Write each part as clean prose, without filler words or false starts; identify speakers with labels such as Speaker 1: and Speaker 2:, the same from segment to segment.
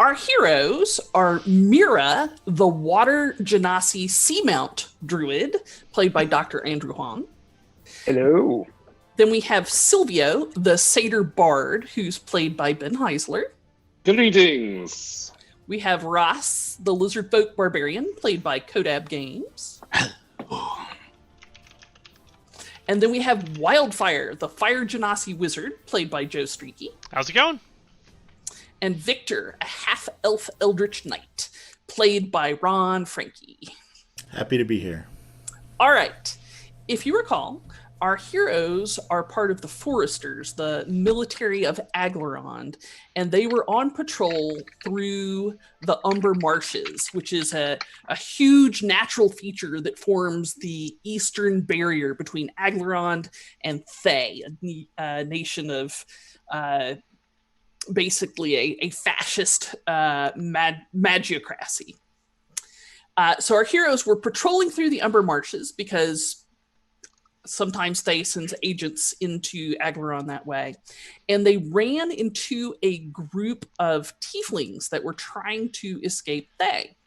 Speaker 1: Our heroes are Mira, the Water Genasi Seamount Druid, played by Dr. Andrew Hahn.
Speaker 2: Hello.
Speaker 1: Then we have Silvio, the Satyr Bard, who's played by Ben Heisler.
Speaker 3: Greetings.
Speaker 1: We have Ross, the Lizard Folk Barbarian, played by Kodab Games. And then we have Wildfire, the Fire Genasi Wizard, played by Joe Streaky.
Speaker 4: How's it going?
Speaker 1: And Victor, a half-elf Eldritch Knight, played by Ron Frankie.
Speaker 5: Happy to be here.
Speaker 1: All right. If you recall, our heroes are part of the Foresters, the military of Aglarond, and they were on patrol through the Umber Marshes, which is a huge natural feature that forms the eastern barrier between Aglarond and Thay, a nation of basically a fascist magiocracy. So our heroes were patrolling through the Umber Marshes because sometimes Thay sends agents into Aglarond that way. And they ran into a group of tieflings that were trying to escape Thay.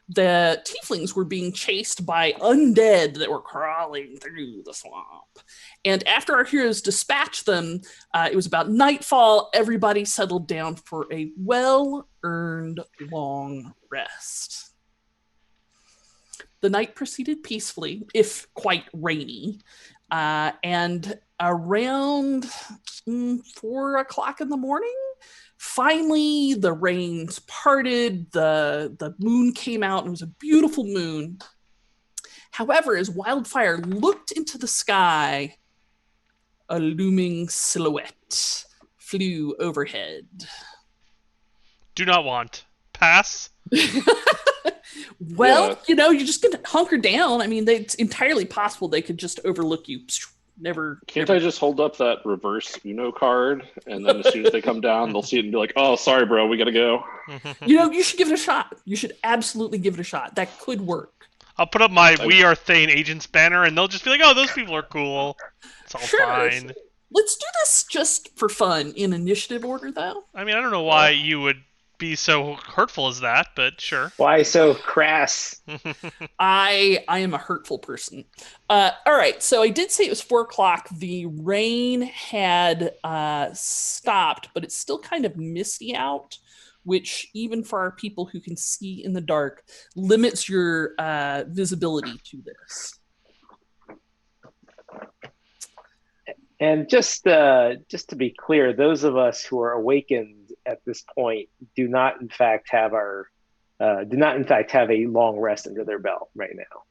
Speaker 1: The tieflings were being chased by undead that were crawling through the swamp. And after our heroes dispatched them, it was about nightfall. Everybody settled down for a well-earned long rest. The night proceeded peacefully, if quite rainy, and around 4 o'clock in the morning, finally the rains parted, the moon came out, and it was a beautiful moon. However, as Wildfire looked into the sky, a looming silhouette flew overhead.
Speaker 4: Do not want. Pass.
Speaker 1: Well, yeah. You're just going to hunker down. I mean, it's entirely possible they could just overlook you.
Speaker 3: Can't I just hold up that reverse Uno card, and then as soon as they come down, they'll see it and be like, oh, sorry, bro, we got to go.
Speaker 1: You should give it a shot. You should absolutely give it a shot. That could work.
Speaker 4: I'll put up my We Are Thane Agents banner, and they'll just be like, oh, those people are cool. It's all fine.
Speaker 1: Let's do this just for fun in initiative order, though.
Speaker 4: I mean, I don't know why you would be so hurtful as that, but sure.
Speaker 2: Why so crass?
Speaker 1: I am a hurtful person. All right, so I did say it was 4 o'clock. The rain had stopped, but it's still kind of misty out, which even for our people who can see in the dark, limits your visibility to this.
Speaker 2: And just to be clear, those of us who are awakened at this point do not in fact have a long rest under their belt right now.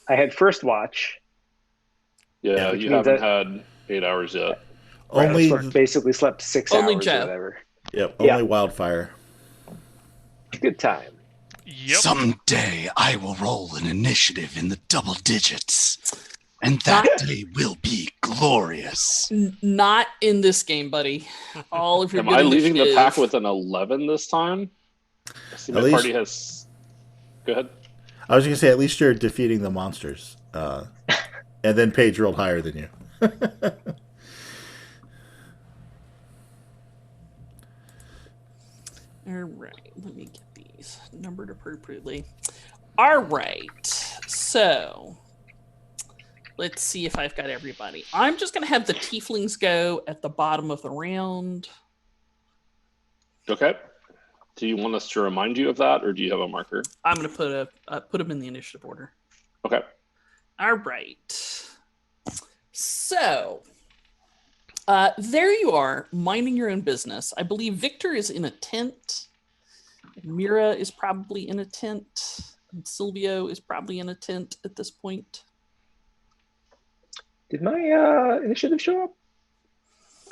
Speaker 2: I had first watch.
Speaker 3: Yeah, you haven't had 8 hours yet.
Speaker 5: Only
Speaker 2: basically slept 6
Speaker 1: only
Speaker 2: hours
Speaker 1: Joe.
Speaker 2: or whatever.
Speaker 5: Yep, only Wildfire.
Speaker 2: Good time.
Speaker 4: Yep.
Speaker 6: Someday I will roll an initiative in the double digits. And that day will be glorious.
Speaker 1: Not in this game, buddy. All of your
Speaker 3: Am I leaving the pack with an 11 this time? I see my party has... Go ahead.
Speaker 5: I was going to say, at least you're defeating the monsters. And then Paige rolled higher than you.
Speaker 1: All right, let me get these numbered appropriately. All right, so... let's see if I've got everybody. I'm just going to have the tieflings go at the bottom of the round.
Speaker 3: Okay. Do you want us to remind you of that, or do you have a marker?
Speaker 1: I'm going to put them in the initiative order.
Speaker 3: Okay.
Speaker 1: All right. So, there you are, minding your own business. I believe Victor is in a tent. Mira is probably in a tent. And Silvio is probably in a tent at this point.
Speaker 2: Did my initiative show up?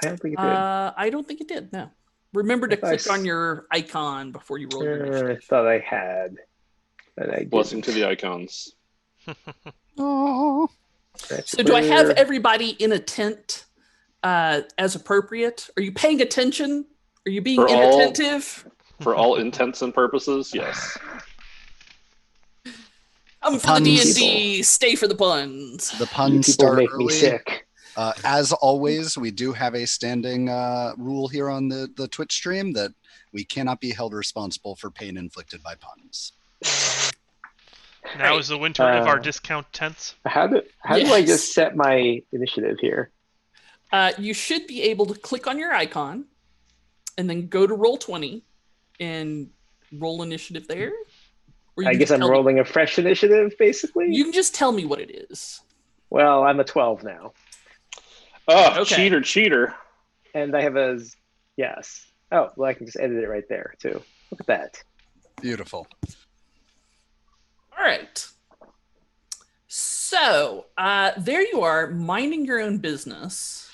Speaker 2: I don't think it did.
Speaker 1: I don't think it did, no. Remember to click on your icon before you roll your initiative.
Speaker 2: I thought I had. But I
Speaker 3: Blessing to the icons.
Speaker 2: Oh.
Speaker 1: So do I have everybody in a tent as appropriate? Are you paying attention? Are you being inattentive?
Speaker 3: For all intents and purposes, yes.
Speaker 1: I'm for the D&D. Stay for the puns.
Speaker 6: The puns
Speaker 2: people
Speaker 6: start
Speaker 2: make
Speaker 6: early.
Speaker 2: me sick.
Speaker 6: As always, we do have a standing rule here on the Twitch stream that we cannot be held responsible for pain inflicted by puns.
Speaker 4: Now is the winter of our discount tents.
Speaker 2: How do I just set my initiative here?
Speaker 1: You should be able to click on your icon and then go to Roll20 and roll initiative there. Or
Speaker 2: I guess I'm rolling a fresh initiative, basically?
Speaker 1: You can just tell me what it is.
Speaker 2: Well, I'm a 12 now.
Speaker 3: Oh, okay. Cheater.
Speaker 2: And I have a... Yes. Oh, well, I can just edit it right there, too. Look at that.
Speaker 6: Beautiful.
Speaker 1: All right. So, there you are, minding your own business.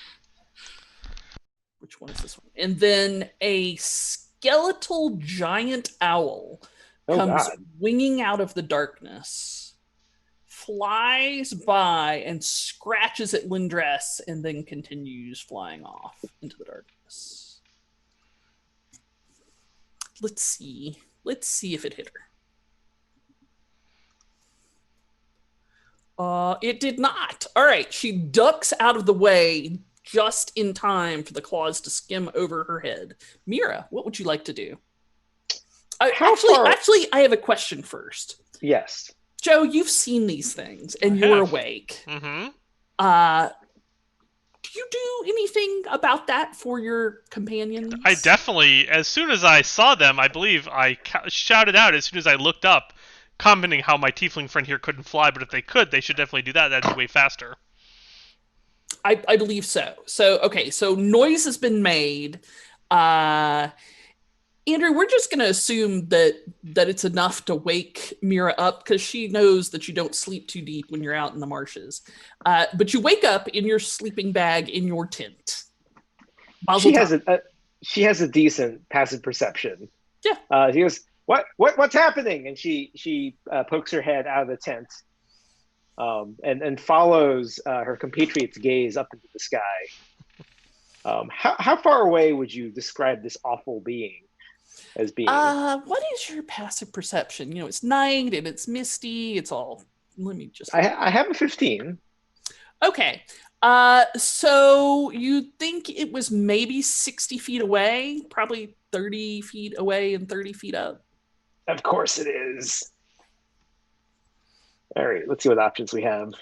Speaker 1: Which one is this one? And then a skeletal giant owl comes winging out of the darkness, flies by and scratches at Lindress, and then continues flying off into the darkness. Let's see if it hit her. It did not. All right, she ducks out of the way just in time for the claws to skim over her head. Mira, what would you like to do? Actually, I have a question first.
Speaker 2: Yes.
Speaker 1: Joe, you've seen these things, and you're awake.
Speaker 4: Mm-hmm.
Speaker 1: Do you do anything about that for your companions?
Speaker 4: I definitely, as soon as I saw them, I believe I shouted out as soon as I looked up, commenting how my tiefling friend here couldn't fly, but if they could, they should definitely do that. That'd be way faster.
Speaker 1: I believe so. So noise has been made. Andrew, we're just going to assume that it's enough to wake Mira up because she knows that you don't sleep too deep when you're out in the marshes. But you wake up in your sleeping bag in your tent.
Speaker 2: She has a decent passive perception.
Speaker 1: Yeah.
Speaker 2: She goes, what's happening? And she pokes her head out of the tent and follows her compatriot's gaze up into the sky. How far away would you describe this awful being as being?
Speaker 1: What is your passive perception? You know, it's night and it's misty. It's all. Let me just.
Speaker 2: I have a 15.
Speaker 1: Okay. So you think it was maybe 60 feet away, probably 30 feet away and 30 feet up?
Speaker 2: Of course it is. All right, let's see what options we have.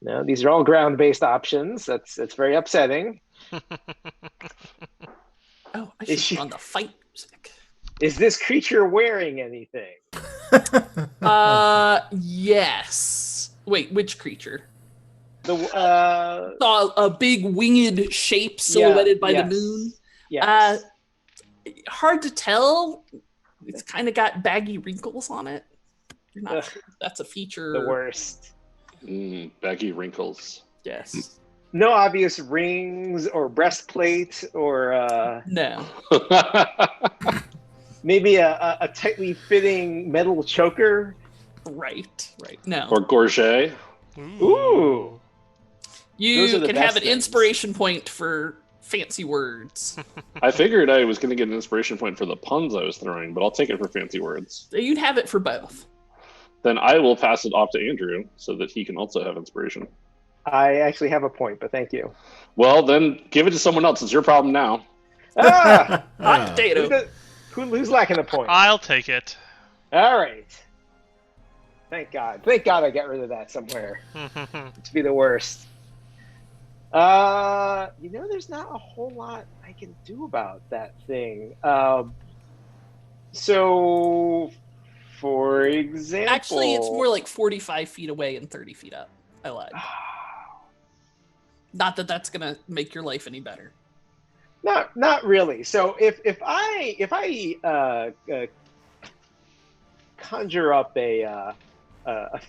Speaker 2: No, these are all ground-based options. That's very upsetting.
Speaker 1: Oh, I should run the fight music.
Speaker 2: Is this creature wearing anything?
Speaker 1: Yes. Wait, which creature?
Speaker 2: The
Speaker 1: a big winged shape silhouetted by the moon.
Speaker 2: Yes.
Speaker 1: Hard to tell. It's kind of got baggy wrinkles on it. You're not sure if that's a feature.
Speaker 2: The worst.
Speaker 3: Baggy wrinkles.
Speaker 1: Yes.
Speaker 2: No obvious rings or breastplate or
Speaker 1: no.
Speaker 2: Maybe a tightly fitting metal choker.
Speaker 1: Right. No.
Speaker 3: Or gorget.
Speaker 2: Ooh.
Speaker 1: You can have an inspiration point for fancy words.
Speaker 3: I figured I was going to get an inspiration point for the puns I was throwing, but I'll take it for fancy words.
Speaker 1: You'd have it for both.
Speaker 3: Then I will pass it off to Andrew so that he can also have inspiration.
Speaker 2: I actually have a point, but thank you.
Speaker 3: Well, then give it to someone else. It's your problem now.
Speaker 1: Hot potato.
Speaker 2: Who's lacking a point?
Speaker 4: I'll take it.
Speaker 2: All right. Thank God. Thank God I got rid of that somewhere. To be the worst. There's not a whole lot I can do about that thing. So, for example...
Speaker 1: Actually, it's more like 45 feet away and 30 feet up. I lied. Not that that's going to make your life any better.
Speaker 2: Not really. So if I conjure up a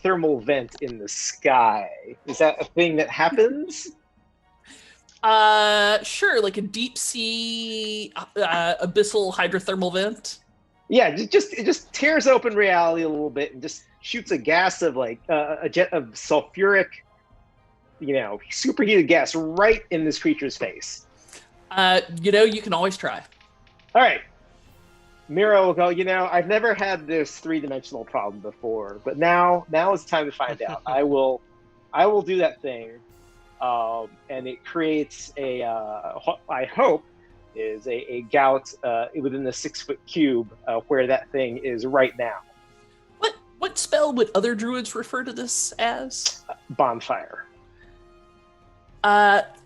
Speaker 2: thermal vent in the sky, is that a thing that happens?
Speaker 1: Sure, like a deep sea abyssal hydrothermal vent.
Speaker 2: Yeah, it just tears open reality a little bit and just shoots a gas of like a jet of sulfuric, superheated gas right in this creature's face.
Speaker 1: You can always try.
Speaker 2: All right. Mira will go, I've never had this three-dimensional problem before, but now is the time to find out. I will do that thing. and it creates what I hope is a gout within the 6-foot cube where that thing is right now.
Speaker 1: What spell would other druids refer to this as?
Speaker 2: Bonfire.
Speaker 1: Let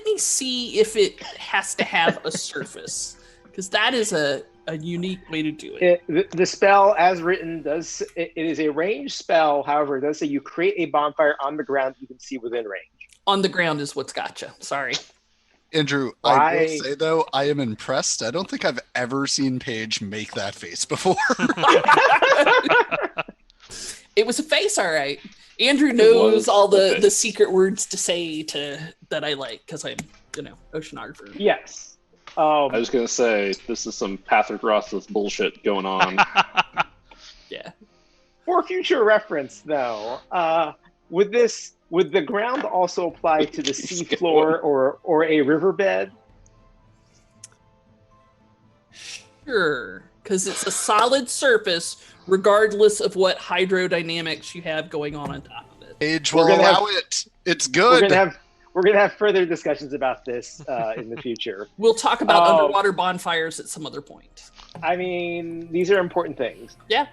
Speaker 1: me see if it has to have a surface, because that is a unique way to do it.
Speaker 2: The spell, as written, it is a ranged spell. However, it does say you create a bonfire on the ground you can see within range.
Speaker 1: On the ground is what's gotcha. Sorry.
Speaker 6: Andrew, I will say, though, I am impressed. I don't think I've ever seen Paige make that face before.
Speaker 1: It was a face, all right. Andrew knows all the secret words to say that I like, because I'm, oceanographer.
Speaker 2: Yes.
Speaker 3: I was going to say, this is some Patrick Ross's bullshit going on.
Speaker 1: Yeah.
Speaker 2: For future reference, though, would the ground also apply to the seafloor or a riverbed?
Speaker 1: Sure, because it's a solid surface, regardless of what hydrodynamics you have going on top of it.
Speaker 6: Paige will allow it. It's good.
Speaker 2: We're gonna have further discussions about this in the future.
Speaker 1: We'll talk about underwater bonfires at some other point.
Speaker 2: I mean, these are important things.
Speaker 1: Yeah.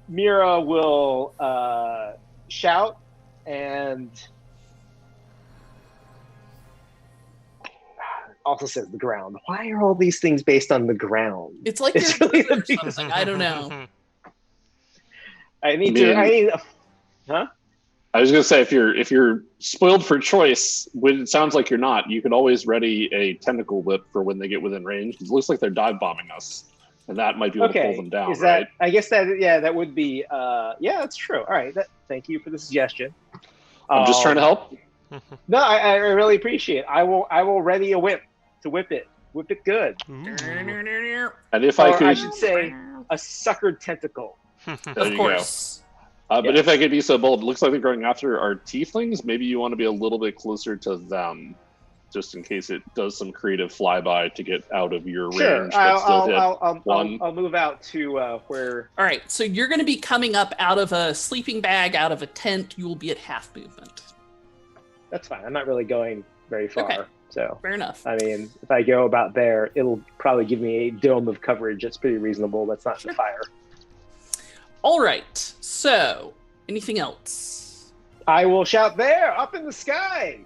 Speaker 2: Mira will shout and also says the ground. Why are all these things based on the ground?
Speaker 1: It's like
Speaker 2: It's
Speaker 1: you're
Speaker 2: really
Speaker 1: or something. I don't know.
Speaker 2: Huh?
Speaker 3: I was gonna say, if you're spoiled for choice, when it sounds like you're not, you can always ready a tentacle whip for when they get within range. It looks like they're dive bombing us, and that might be able to pull them down. Right?
Speaker 2: I guess that would be. That's true. All right. Thank you for the suggestion.
Speaker 3: I'm just trying to help.
Speaker 2: No, I really appreciate it. I will ready a whip to whip it good.
Speaker 3: And if I could,
Speaker 2: I should say, a suckered tentacle.
Speaker 1: Of course.
Speaker 3: But if I could be so bold, it looks like they're going after our tieflings. Maybe you want to be a little bit closer to them, just in case it does some creative flyby to get out of your range.
Speaker 2: I'll move out to where.
Speaker 1: All right, so you're going to be coming up out of a sleeping bag, out of a tent. You will be at half movement.
Speaker 2: That's fine. I'm not really going very far.
Speaker 1: Okay.
Speaker 2: So
Speaker 1: fair enough.
Speaker 2: I mean, if I go about there, it'll probably give me a dome of coverage. That's pretty reasonable. That's not the fire.
Speaker 1: All right. So, anything else?
Speaker 2: I will shout there, up in the sky,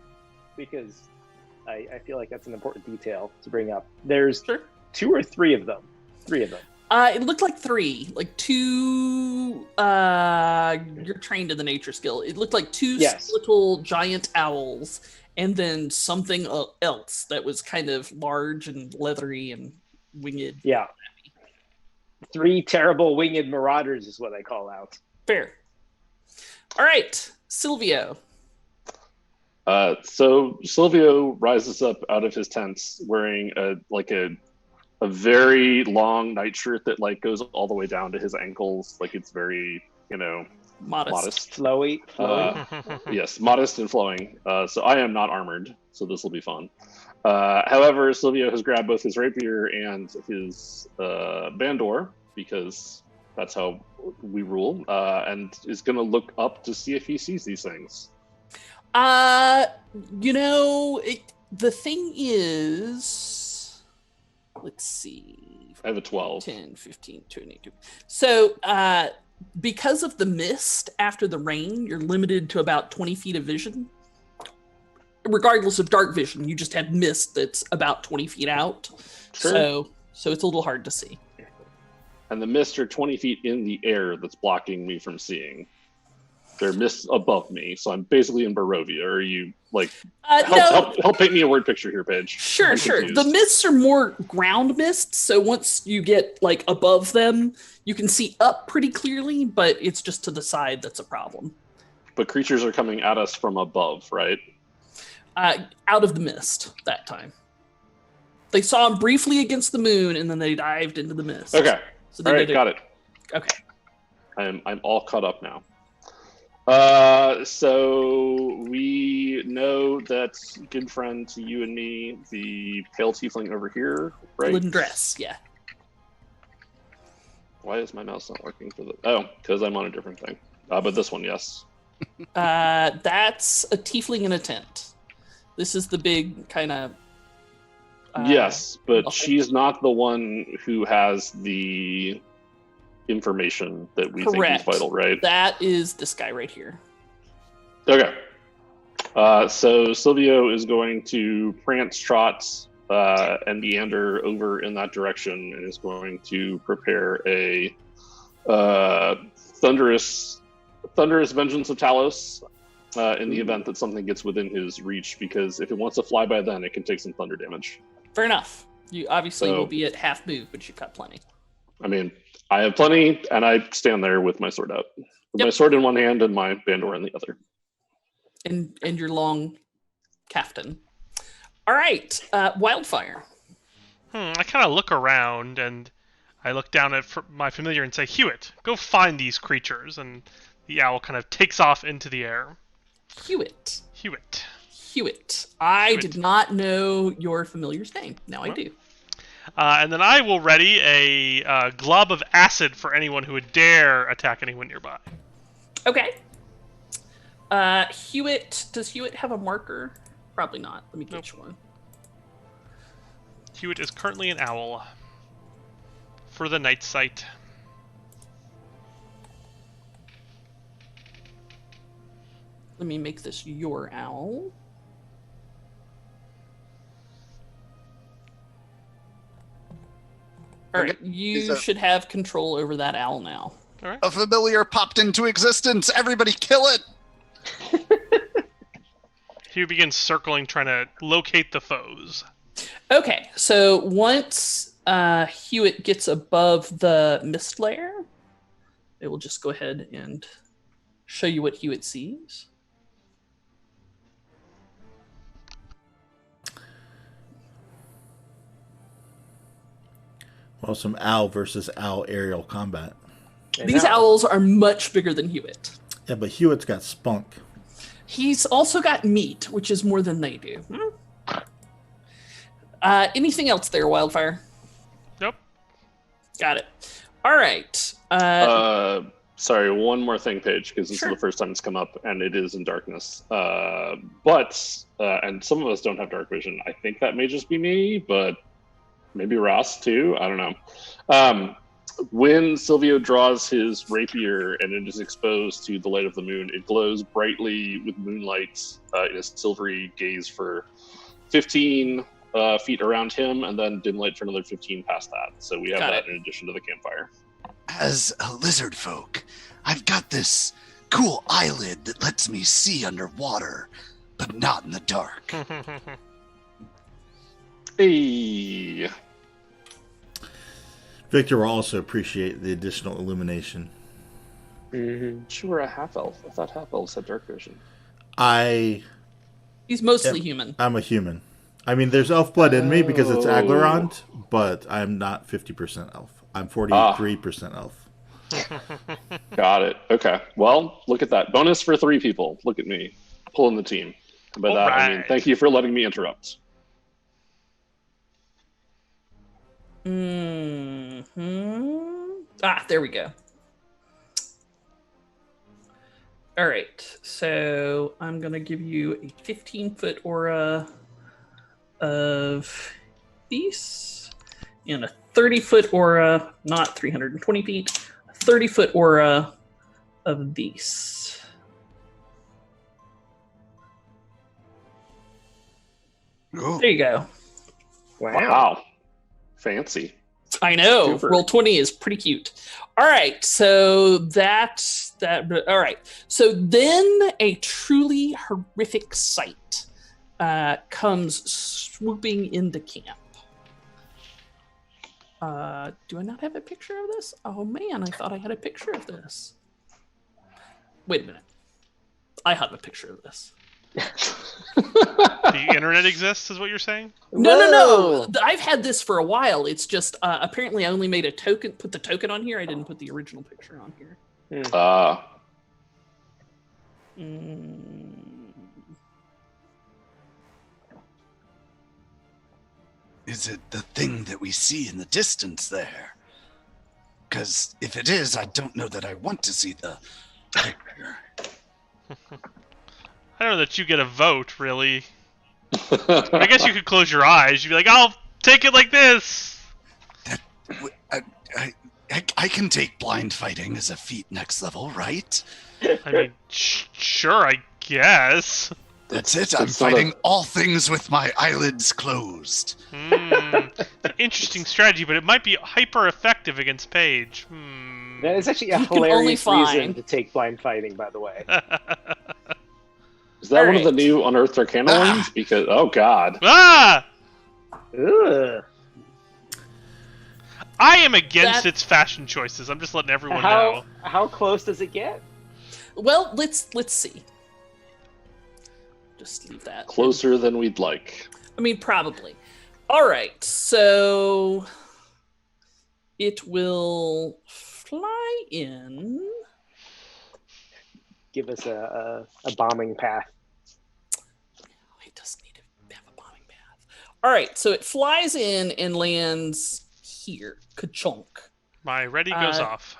Speaker 2: because I feel like that's an important detail to bring up. There's 2 or 3 of them. 3 of them.
Speaker 1: It looked like 3, like 2. You're trained in the nature skill. It looked like 2 little giant owls, and then something else that was kind of large and leathery and winged.
Speaker 2: Yeah. 3 terrible winged marauders is what I call out.
Speaker 1: Fair. All right, Silvio.
Speaker 3: So Silvio rises up out of his tents wearing a very long nightshirt that goes all the way down to his ankles. It's very, modest.
Speaker 2: Flowy.
Speaker 3: Yes, modest and flowing. So I am not armored, so this will be fun. However, Silvio has grabbed both his rapier and his bandor, because that's how we rule, and is going to look up to see if he sees these things.
Speaker 1: The thing is, let's see.
Speaker 3: I have a 12.
Speaker 1: 10, 15, 22. So, because of the mist after the rain, you're limited to about 20 feet of vision. Regardless of dark vision, you just have mist that's about 20 feet out.
Speaker 3: Sure.
Speaker 1: So it's a little hard to see.
Speaker 3: And the mists are 20 feet in the air that's blocking me from seeing. They're mists above me, so I'm basically in Barovia. Are you help paint me a word picture here, Paige?
Speaker 1: Sure. The mists are more ground mists, so once you get above them, you can see up pretty clearly, but it's just to the side that's a problem.
Speaker 3: But creatures are coming at us from above, right?
Speaker 1: Out of the mist that time. They saw him briefly against the moon, and then they dived into the mist.
Speaker 3: Okay.
Speaker 1: So
Speaker 3: all right, got it.
Speaker 1: Okay.
Speaker 3: I'm all caught up now. So we know that good friend to you and me, the pale tiefling over here, right?
Speaker 1: Lindress, yeah.
Speaker 3: Why is my mouse not working for the? Oh, because I'm on a different thing. But this one, yes.
Speaker 1: That's a tiefling in a tent. This is the big kind of.
Speaker 3: Yes, but she's not the one who has the information that we think is vital, right?
Speaker 1: That is this guy right here.
Speaker 3: Okay. So Silvio is going to prance, trot, and meander over in that direction, and is going to prepare a thunderous vengeance of Talos in the event that something gets within his reach. Because if it wants to fly by, then it can take some thunder damage.
Speaker 1: Fair enough. You obviously will be at half move, but you've got plenty.
Speaker 3: I mean, I have plenty, and I stand there with my sword out, with my sword in one hand and my bandor in the other.
Speaker 1: And your long caftan. All right, Wildfire.
Speaker 4: I kind of look around and I look down at my familiar and say, Hewitt, go find these creatures. And the owl kind of takes off into the air.
Speaker 1: Hewitt. I did not know your familiar's name. Now I do.
Speaker 4: And then I will ready a glob of acid for anyone who would dare attack anyone nearby.
Speaker 1: Okay. Hewitt, does Hewitt have a marker? Probably not. Let me get you one.
Speaker 4: Hewitt is currently an owl for the night sight.
Speaker 1: Let me make this your owl. All right, you should have control over that owl now.
Speaker 4: All right.
Speaker 6: A familiar popped into existence. Everybody kill it.
Speaker 4: He begins circling, trying to locate the foes.
Speaker 1: Okay, so once Hewitt gets above the mist layer, it will just go ahead and show you what Hewitt sees.
Speaker 5: Well, some owl versus owl aerial combat.
Speaker 1: These owls are much bigger than Hewitt.
Speaker 5: Yeah, but Hewitt's got spunk.
Speaker 1: He's also got meat, which is more than they do. Anything else there, Wildfire?
Speaker 4: Nope.
Speaker 1: Got it. All right.
Speaker 3: Sorry, one more thing, Paige, because this is the first time it's come up, and it is in darkness. But and some of us don't have dark vision. I think that may just be me, but maybe Ross too. I don't know. When Silvio draws his rapier and it is exposed to the light of the moon, it glows brightly with moonlight in a silvery gaze for 15 feet around him, and then dim light for another 15 past that. So we have that in addition to the campfire.
Speaker 6: As a lizard folk, I've got this cool eyelid that lets me see underwater, but not in the dark.
Speaker 3: Hey.
Speaker 5: Victor will also appreciate the additional illumination.
Speaker 3: You were a half elf. I thought half elves had dark vision.
Speaker 1: He's mostly human.
Speaker 5: I'm a human. I mean, there's elf blood in me because it's Aglarond, but I'm not 50% elf. I'm 43% elf.
Speaker 3: Got it. Okay. Well, look at that. Bonus for 3 people. Look at me. Pulling the team. And by that, I mean, thank you for letting me interrupt.
Speaker 1: There we go. All right. So I'm going to give you a 15-foot aura of these and a 30-foot aura, not 320 feet, a 30-foot aura of these.
Speaker 6: Ooh.
Speaker 1: There you go.
Speaker 3: Wow. Fancy.
Speaker 1: I know.
Speaker 3: Super.
Speaker 1: Roll 20 is pretty cute. All right. So that's that. All right. So then a truly horrific sight comes swooping into camp. Do I not have a picture of this? Oh man, I thought I had a picture of this. Wait a minute. I have a picture of this.
Speaker 4: The internet exists, is what you're saying?
Speaker 1: No. I've had this for a while. It's just apparently I only made a token, put the token on here. I didn't put the original picture on here.
Speaker 6: Is it the thing that we see in the distance there? Because if it is, I don't know that I want to see the picture.
Speaker 4: I don't know that you get a vote, really. I guess you could close your eyes. You'd be like, I'll take it like this.
Speaker 6: I can take blind fighting as a feat next level, right?
Speaker 4: I mean, sure, I guess.
Speaker 6: That's it. I'm
Speaker 3: it's not
Speaker 6: fighting all things with my eyelids closed.
Speaker 4: Interesting strategy, but it might be hyper effective against Paige.
Speaker 2: That is actually a
Speaker 1: You can only
Speaker 2: hilarious reason
Speaker 1: find-
Speaker 2: to take blind fighting, by the way.
Speaker 3: Is that one of the
Speaker 1: Alright.
Speaker 3: new Unearthed Arcana ones? Because, oh god.
Speaker 4: Ah!
Speaker 2: Ugh.
Speaker 4: I am against
Speaker 1: That-
Speaker 4: its fashion choices. I'm just letting everyone know.
Speaker 2: How close does it get?
Speaker 1: Well, let's see. Just leave that.
Speaker 3: Closer than we'd like.
Speaker 1: I mean, probably. All right, so it will fly in.
Speaker 2: Give us a bombing path.
Speaker 1: Oh, it does need to have a bombing path. All right, so it flies in and lands here, ka-chunk.
Speaker 4: My ready goes
Speaker 1: Uh,
Speaker 4: off.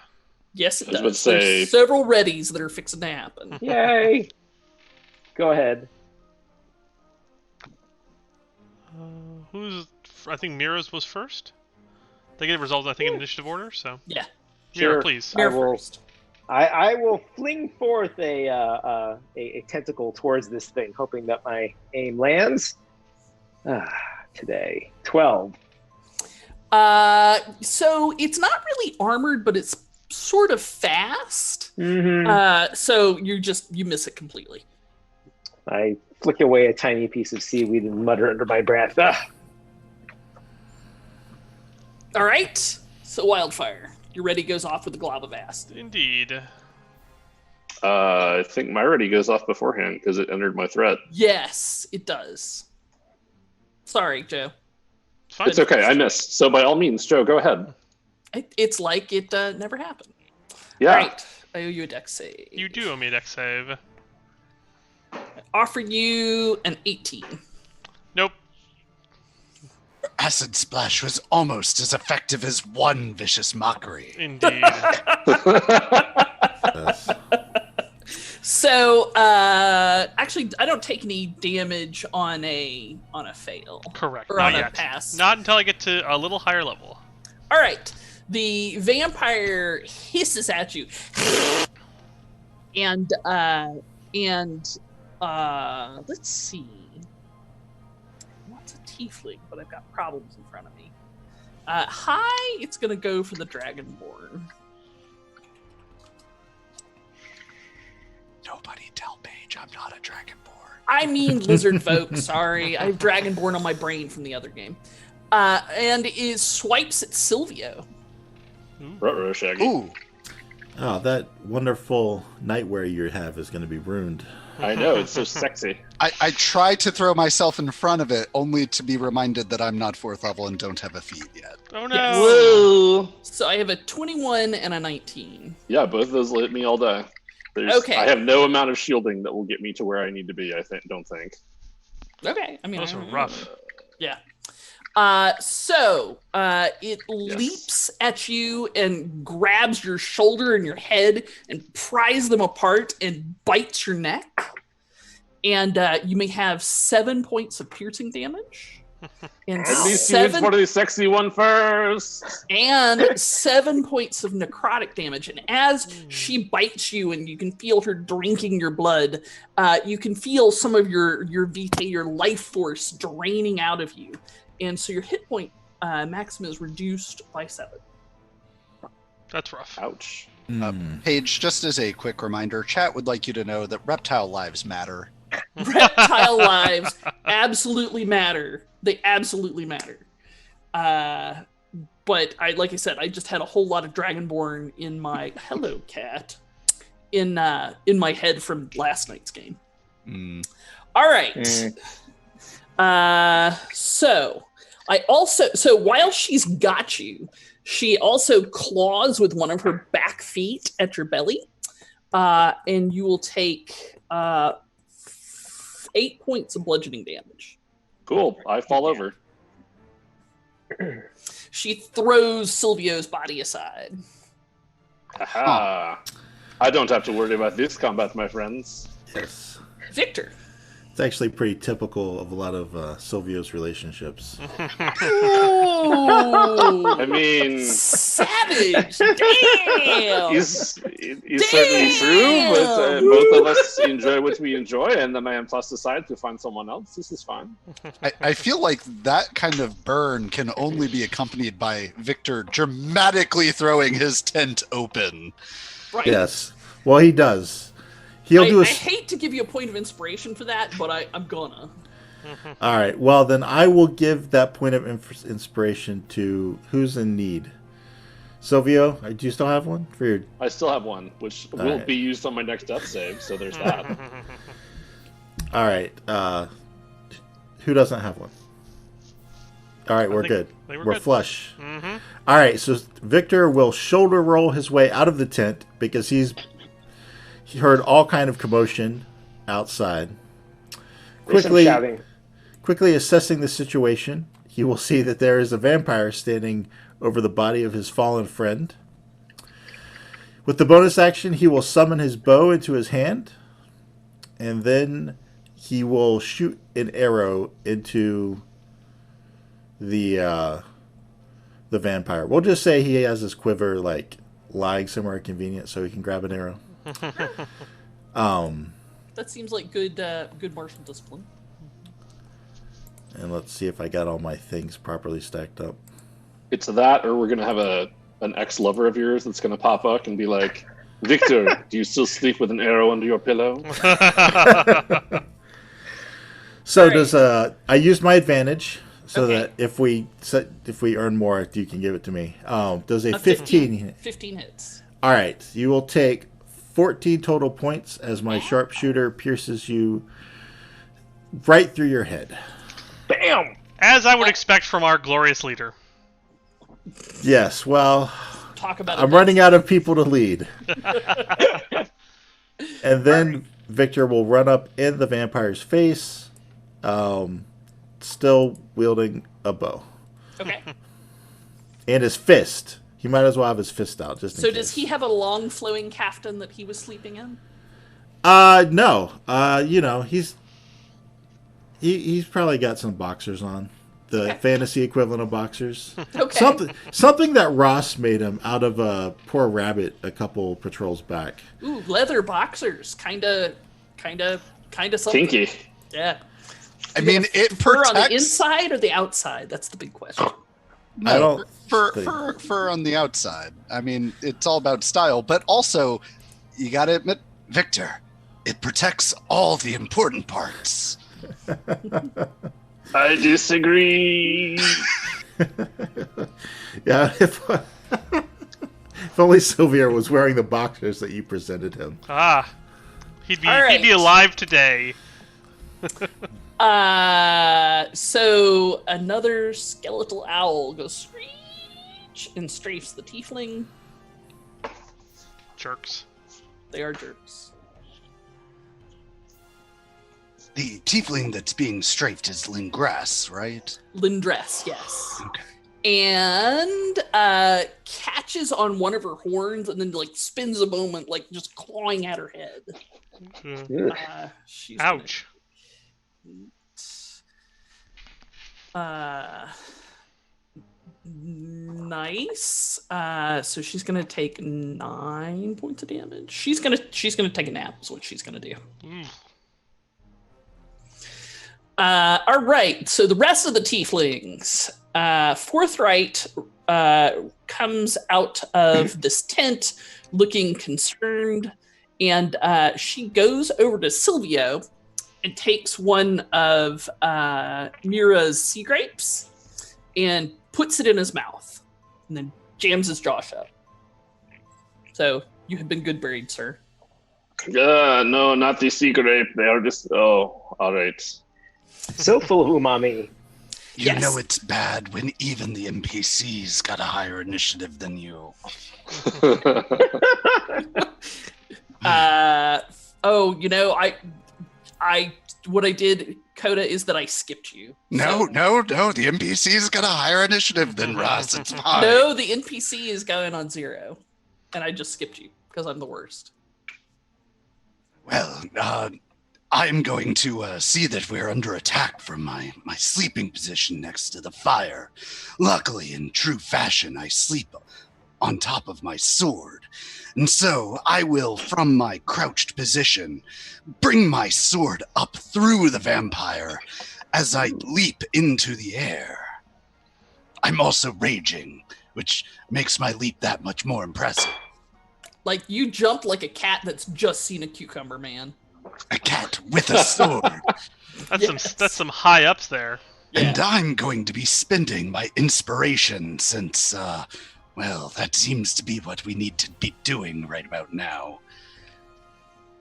Speaker 1: Yes, it
Speaker 3: I was about
Speaker 1: does.
Speaker 3: to say-
Speaker 1: There's several readies that are fixing to happen.
Speaker 2: Yay! Go ahead.
Speaker 4: I think Mira's was first. They get results, I think, in initiative order. So
Speaker 1: Yeah.
Speaker 4: Mira,
Speaker 2: Sure.
Speaker 4: please.
Speaker 2: I
Speaker 1: Mira
Speaker 2: will-
Speaker 1: first.
Speaker 2: I will fling forth a tentacle towards this thing, hoping that my aim lands. Today, 12.
Speaker 1: So it's not really armored, but it's sort of fast.
Speaker 2: Mm-hmm.
Speaker 1: So you miss it completely.
Speaker 2: I flick away a tiny piece of seaweed and mutter under my breath.
Speaker 1: All right. So wildfire, your ready goes off with a glob of acid.
Speaker 4: Indeed.
Speaker 3: I think my ready goes off beforehand because it entered my threat.
Speaker 1: Yes, it does. Sorry, Joe.
Speaker 4: It's fine.
Speaker 3: It's okay, I missed. So by all means, Joe, go ahead.
Speaker 1: It's like it never happened.
Speaker 3: Yeah.
Speaker 1: All right. I owe you a dex save.
Speaker 4: You do owe me a dex save.
Speaker 1: I offer you an 18.
Speaker 4: Nope.
Speaker 6: Acid Splash was almost as effective as one vicious mockery.
Speaker 4: Indeed.
Speaker 5: Yes.
Speaker 1: So, actually, I don't take any damage on a fail.
Speaker 4: Correct.
Speaker 1: Or
Speaker 4: Not
Speaker 1: on a
Speaker 4: yet.
Speaker 1: pass.
Speaker 4: Not until I get to a little higher level.
Speaker 1: All right. The vampire hisses at you, and let's see. What's a tiefling? But I've got problems in front of me. Hi, it's gonna go for the dragonborn.
Speaker 6: Nobody tell Paige I'm not a dragonborn.
Speaker 1: I mean lizard folk. Sorry, I have dragonborn on my brain from the other game. And it swipes at Silvio.
Speaker 3: Ruh-roh, Shaggy.
Speaker 6: Ooh,
Speaker 5: Oh, that wonderful nightwear you have is going to be ruined.
Speaker 3: I know, it's so sexy.
Speaker 6: I try to throw myself in front of it, only to be reminded that I'm not 4th level and don't have a feat yet.
Speaker 4: Oh no.
Speaker 1: Yes.
Speaker 2: Whoa!
Speaker 1: So I have a 21 and a 19.
Speaker 3: Yeah, both of those will hit me all day.
Speaker 1: Okay.
Speaker 3: I have no amount of shielding that will get me to where I need to be, don't think.
Speaker 1: Okay, I mean
Speaker 4: Those
Speaker 1: I
Speaker 4: are
Speaker 1: don't
Speaker 4: rough.
Speaker 1: know. Yeah. It leaps at you and grabs your shoulder and your head and pries them apart and bites your neck. And you may have 7 points of piercing damage. And
Speaker 3: At least you hit for the sexy one first.
Speaker 1: and 7 points of necrotic damage. And as she bites you and you can feel her drinking your blood, you can feel some of your vitae, your life force draining out of you. And so your hit point maximum is reduced by 7.
Speaker 4: That's rough.
Speaker 3: Ouch.
Speaker 6: Paige, just as a quick reminder, chat would like you to know that reptile lives matter.
Speaker 1: Reptile lives absolutely matter. They absolutely matter. But like I said, I just had a whole lot of Dragonborn in my hello cat in my head from last night's game. All right. So while she's got you, she also claws with one of her back feet at your belly, and you will take 8 points of bludgeoning damage.
Speaker 3: Cool. I fall over.
Speaker 1: She throws Silvio's body aside.
Speaker 3: Aha. I don't have to worry about this combat, my friends.
Speaker 5: Yes.
Speaker 1: Victor.
Speaker 5: It's actually pretty typical of a lot of Silvio's relationships.
Speaker 1: Oh,
Speaker 3: I mean,
Speaker 1: savage! Damn.
Speaker 3: is certainly true, but both of us enjoy what we enjoy, and the man plus decide to find someone else. This is fine.
Speaker 6: I feel like that kind of burn can only be accompanied by Victor dramatically throwing his tent open.
Speaker 1: Right.
Speaker 5: Yes. Well, he does. He'll do
Speaker 1: I hate to give you a point of inspiration for that, but I'm gonna.
Speaker 5: All right. Well, then I will give that point of inspiration to who's in need. Silvio, do you still have one for your?
Speaker 3: I still have one, which will be used on my next death save. So there's that.
Speaker 5: All right. Who doesn't have one? All right, we're good. We're
Speaker 4: good.
Speaker 5: flush. All right. So Victor will shoulder roll his way out of the tent because he heard all kind of commotion outside. Quickly assessing the situation, he will see that there is a vampire standing over the body of his fallen friend. With the bonus action, he will summon his bow into his hand, and then he will shoot an arrow into the vampire. We'll just say he has his quiver like lying somewhere convenient so he can grab an arrow.
Speaker 1: That seems like good martial discipline.
Speaker 5: And let's see if I got all my things properly stacked up.
Speaker 3: It's that, or we're gonna have an ex-lover of yours that's gonna pop up and be like, "Victor, do you still sleep with an arrow under your pillow?"
Speaker 5: So does I used my advantage so that if we earn more, you can give it to me. Does a 15
Speaker 1: hits?
Speaker 5: All right, you will take 14 total points as my sharpshooter pierces you right through your head.
Speaker 2: Bam!
Speaker 4: As I would expect from our glorious leader.
Speaker 5: Yes, well,
Speaker 1: Talk about
Speaker 5: I'm running out of people to lead. And then Victor will run up in the vampire's face, still wielding a bow.
Speaker 1: Okay.
Speaker 5: And his fist. He might as well have his fist out just in case.
Speaker 1: So does he have a long flowing caftan that he was sleeping in?
Speaker 5: No. He's probably got some boxers on. The fantasy equivalent of boxers.
Speaker 1: Okay.
Speaker 5: Something that Ross made him out of a poor rabbit a couple patrols back.
Speaker 1: Ooh, leather boxers. Kinda something.
Speaker 3: Kinky.
Speaker 1: Yeah.
Speaker 6: I mean, it
Speaker 1: Fur
Speaker 6: protects...
Speaker 1: on the inside or the outside? That's the big question.
Speaker 6: No,
Speaker 5: I don't
Speaker 6: fur on the outside. I mean, it's all about style, but also, you gotta admit, Victor, it protects all the important parts.
Speaker 3: I disagree.
Speaker 5: Yeah, if only Sylvia was wearing the boxers that you presented him.
Speaker 4: He'd be alive today.
Speaker 1: So another skeletal owl goes screech and strafes the tiefling.
Speaker 4: Jerks.
Speaker 1: They are jerks.
Speaker 6: The tiefling that's being strafed is Lingras, right?
Speaker 1: Lindress, yes.
Speaker 6: Okay.
Speaker 1: And catches on one of her horns and then like spins a moment, like just clawing at her head. She's
Speaker 4: Ouch.
Speaker 1: Nice. So she's gonna take 9 points of damage. She's gonna take a nap. Is what she's gonna do. All right. So the rest of the tieflings. Forthright comes out of this tent looking concerned, and she goes over to Silvio and takes one of Mira's sea grapes and puts it in his mouth, and then jams his jaw shut. So you have been good buried, sir.
Speaker 3: No, not the sea grape. They are just. Oh, all right.
Speaker 2: So full of umami.
Speaker 6: You know it's bad when even the NPCs got a higher initiative than you.
Speaker 1: What I did, Coda, is that I skipped you.
Speaker 6: No. The NPCs got a higher initiative than Ross. It's fine.
Speaker 1: No, the NPC is going on 0, and I just skipped you because I'm the worst.
Speaker 6: Well, I'm going to see that we're under attack from my sleeping position next to the fire. Luckily, in true fashion, I sleep on top of my sword. And so I will, from my crouched position, bring my sword up through the vampire as I leap into the air. I'm also raging, which makes my leap that much more impressive.
Speaker 1: Like, you jumped like a cat that's just seen a cucumber, man.
Speaker 6: A cat with a sword.
Speaker 4: That's some high ups there.
Speaker 1: Yeah.
Speaker 6: And I'm going to be spending my inspiration since, well, that seems to be what we need to be doing right about now.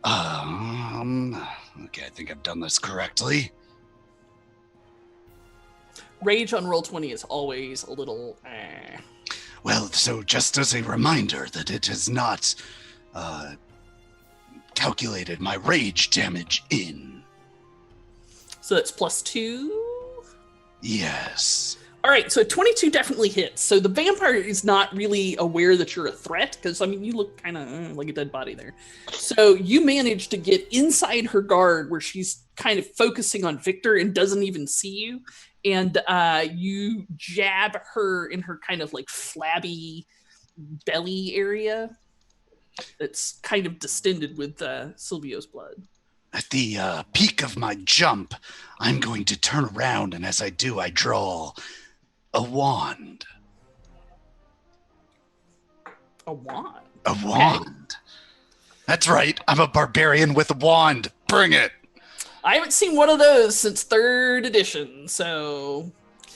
Speaker 6: Okay, I think I've done this correctly.
Speaker 1: Rage on Roll20 is always a little.
Speaker 6: Well, so just as a reminder that it has not calculated my rage damage in.
Speaker 1: So that's +2.
Speaker 6: Yes.
Speaker 1: All right, so 22 definitely hits. So the vampire is not really aware that you're a threat because, I mean, you look kind of like a dead body there. So you manage to get inside her guard where she's kind of focusing on Victor and doesn't even see you. And you jab her in her kind of like flabby belly area that's kind of distended with Silvio's blood.
Speaker 6: At the peak of my jump, I'm going to turn around, and as I do, I draw a wand.
Speaker 1: A wand?
Speaker 6: A wand. Okay. That's right. I'm a barbarian with a wand. Bring it.
Speaker 1: I haven't seen one of those since 3rd edition, so...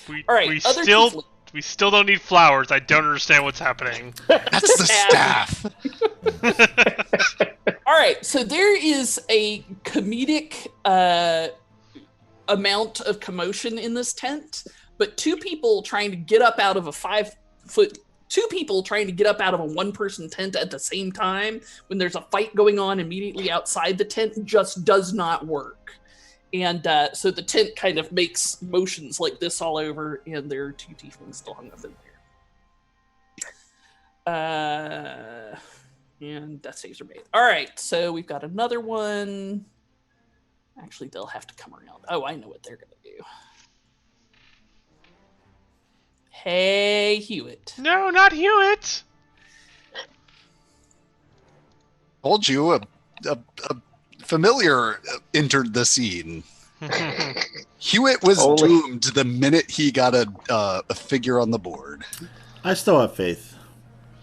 Speaker 1: All right,
Speaker 4: we still don't need flowers. I don't understand what's happening.
Speaker 6: That's the staff.
Speaker 1: All right, so there is a comedic amount of commotion in this tent, but two people trying to get up out of a 5-foot... Two people trying to get up out of a one-person tent at the same time when there's a fight going on immediately outside the tent just does not work. And so the tent kind of makes motions like this all over, and there are 2 tieflings still hung up in there. And death saves are made. All right, so we've got another one. Actually, they'll have to come around. Oh, I know what they're going to do. Hey, Hewitt.
Speaker 4: No, not Hewitt.
Speaker 6: Told you a familiar entered the scene. Hewitt was doomed the minute he got a figure on the board.
Speaker 5: I still have faith.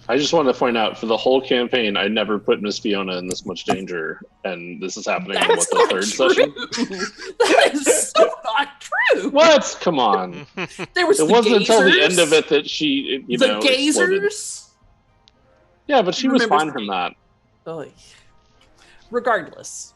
Speaker 3: I just want to point out, for the whole campaign, I never put Miss Fiona in this much danger, and this is happening in the 3rd session.
Speaker 1: That is so not true.
Speaker 3: What? Come on.
Speaker 1: There was
Speaker 3: it wasn't until the end of it that she,
Speaker 1: the gazers. Exploded.
Speaker 3: Yeah, but she was fine from that.
Speaker 1: Oh. Regardless,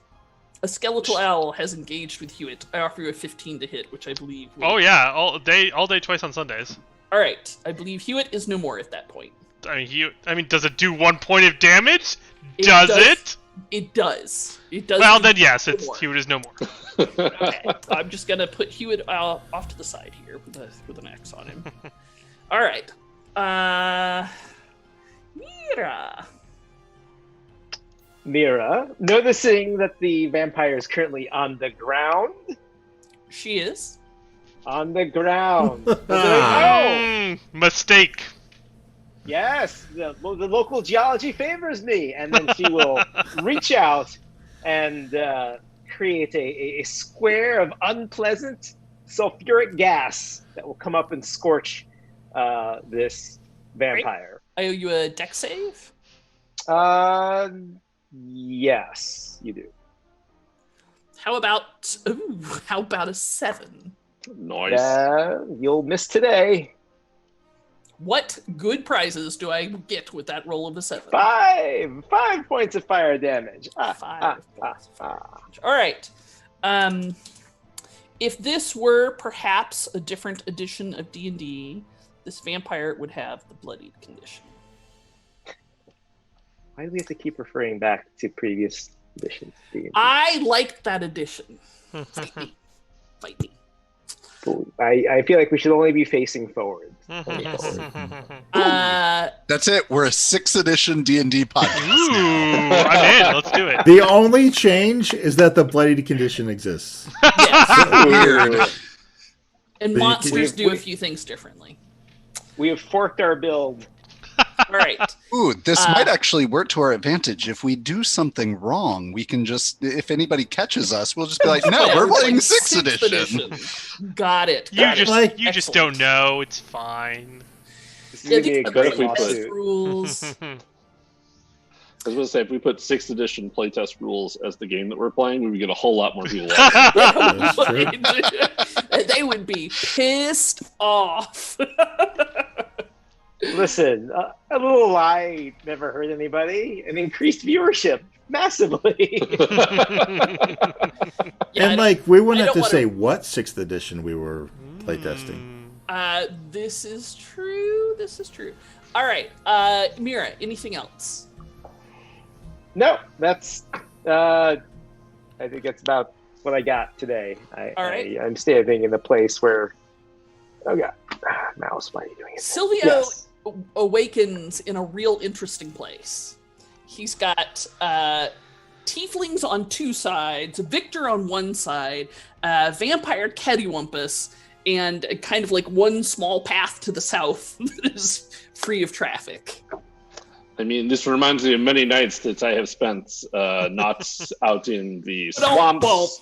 Speaker 1: a skeletal owl has engaged with Hewitt. I offer you a 15 to hit, which I believe.
Speaker 4: Oh yeah, all day, twice on Sundays.
Speaker 1: All right, I believe Hewitt is no more at that point.
Speaker 4: I mean, does it do 1 point of damage? Does it?
Speaker 1: It does. It does.
Speaker 4: Well, then yes, Hewitt is no more.
Speaker 1: Okay, I'm just gonna put Hewitt off to the side here with an X on him. All right,
Speaker 2: Mira, noticing that the vampire is currently on the ground.
Speaker 1: She is
Speaker 2: on the ground.
Speaker 4: Mistake.
Speaker 2: Yes, the local geology favors me, and then she will reach out and create a square of unpleasant sulfuric gas that will come up and scorch this vampire.
Speaker 1: Great. I owe you a dex save?
Speaker 2: Yes, you do.
Speaker 1: How about a 7?
Speaker 3: Nice.
Speaker 2: You'll miss today.
Speaker 1: What good prizes do I get with that roll of a 7?
Speaker 2: 5 points of fire damage.
Speaker 1: 5 points of fire damage. All right. If this were perhaps a different edition of D&D, this vampire would have the bloodied condition.
Speaker 2: Why do we have to keep referring back to previous editions?
Speaker 1: I liked that edition. Fight me.
Speaker 2: I feel like we should only be facing forward.
Speaker 1: Yes.
Speaker 6: That's it. We're a 6th edition D&D podcast
Speaker 4: Ooh,
Speaker 6: now.
Speaker 4: I'm in. Let's do it.
Speaker 5: The only change is that the bloodied condition exists.
Speaker 1: Yes.
Speaker 6: Weird.
Speaker 1: And
Speaker 5: But you
Speaker 1: monsters
Speaker 2: can-
Speaker 1: do a few things differently.
Speaker 2: We have forked our build.
Speaker 1: All right.
Speaker 6: Ooh, this might actually work to our advantage. If we do something wrong, we can just, if anybody catches us, we'll just be like, no,
Speaker 1: Yeah,
Speaker 6: we're
Speaker 1: like
Speaker 6: playing 6th
Speaker 1: sixth
Speaker 6: edition.
Speaker 1: Got it.
Speaker 4: You
Speaker 1: got it.
Speaker 4: just you just
Speaker 1: Excellent.
Speaker 4: don't know. It's fine.
Speaker 2: This is
Speaker 1: Yeah,
Speaker 2: gonna be
Speaker 1: these
Speaker 2: a
Speaker 1: are
Speaker 2: great
Speaker 3: we put-
Speaker 2: lawsuit.
Speaker 1: rules.
Speaker 3: I was going to say, if we put 6th edition playtest rules as the game that we're playing, we would get a whole lot more people.
Speaker 5: That's true.
Speaker 1: They would be pissed off.
Speaker 2: Listen, a little lie never hurt anybody, and increased viewership massively.
Speaker 1: Yeah,
Speaker 5: And like, we
Speaker 1: I
Speaker 5: wouldn't have
Speaker 1: don't
Speaker 5: to say
Speaker 1: wanna-
Speaker 5: what 6th edition we were playtesting.
Speaker 1: this is true. This is true. All right, Mira. Anything else?
Speaker 2: No, that's. I think that's about what I got today.
Speaker 1: All right.
Speaker 2: I'm standing in a place where. Oh god, mouse! Why are you doing it?
Speaker 1: Silvio
Speaker 2: Yes.
Speaker 1: awakens in a real interesting place. He's got tieflings on two sides, Victor on one side, vampire Cattywampus, and kind of like one small path to the south that is free of traffic.
Speaker 3: I mean, this reminds me of many nights that I have spent not out in the
Speaker 1: Bump,
Speaker 3: swamps.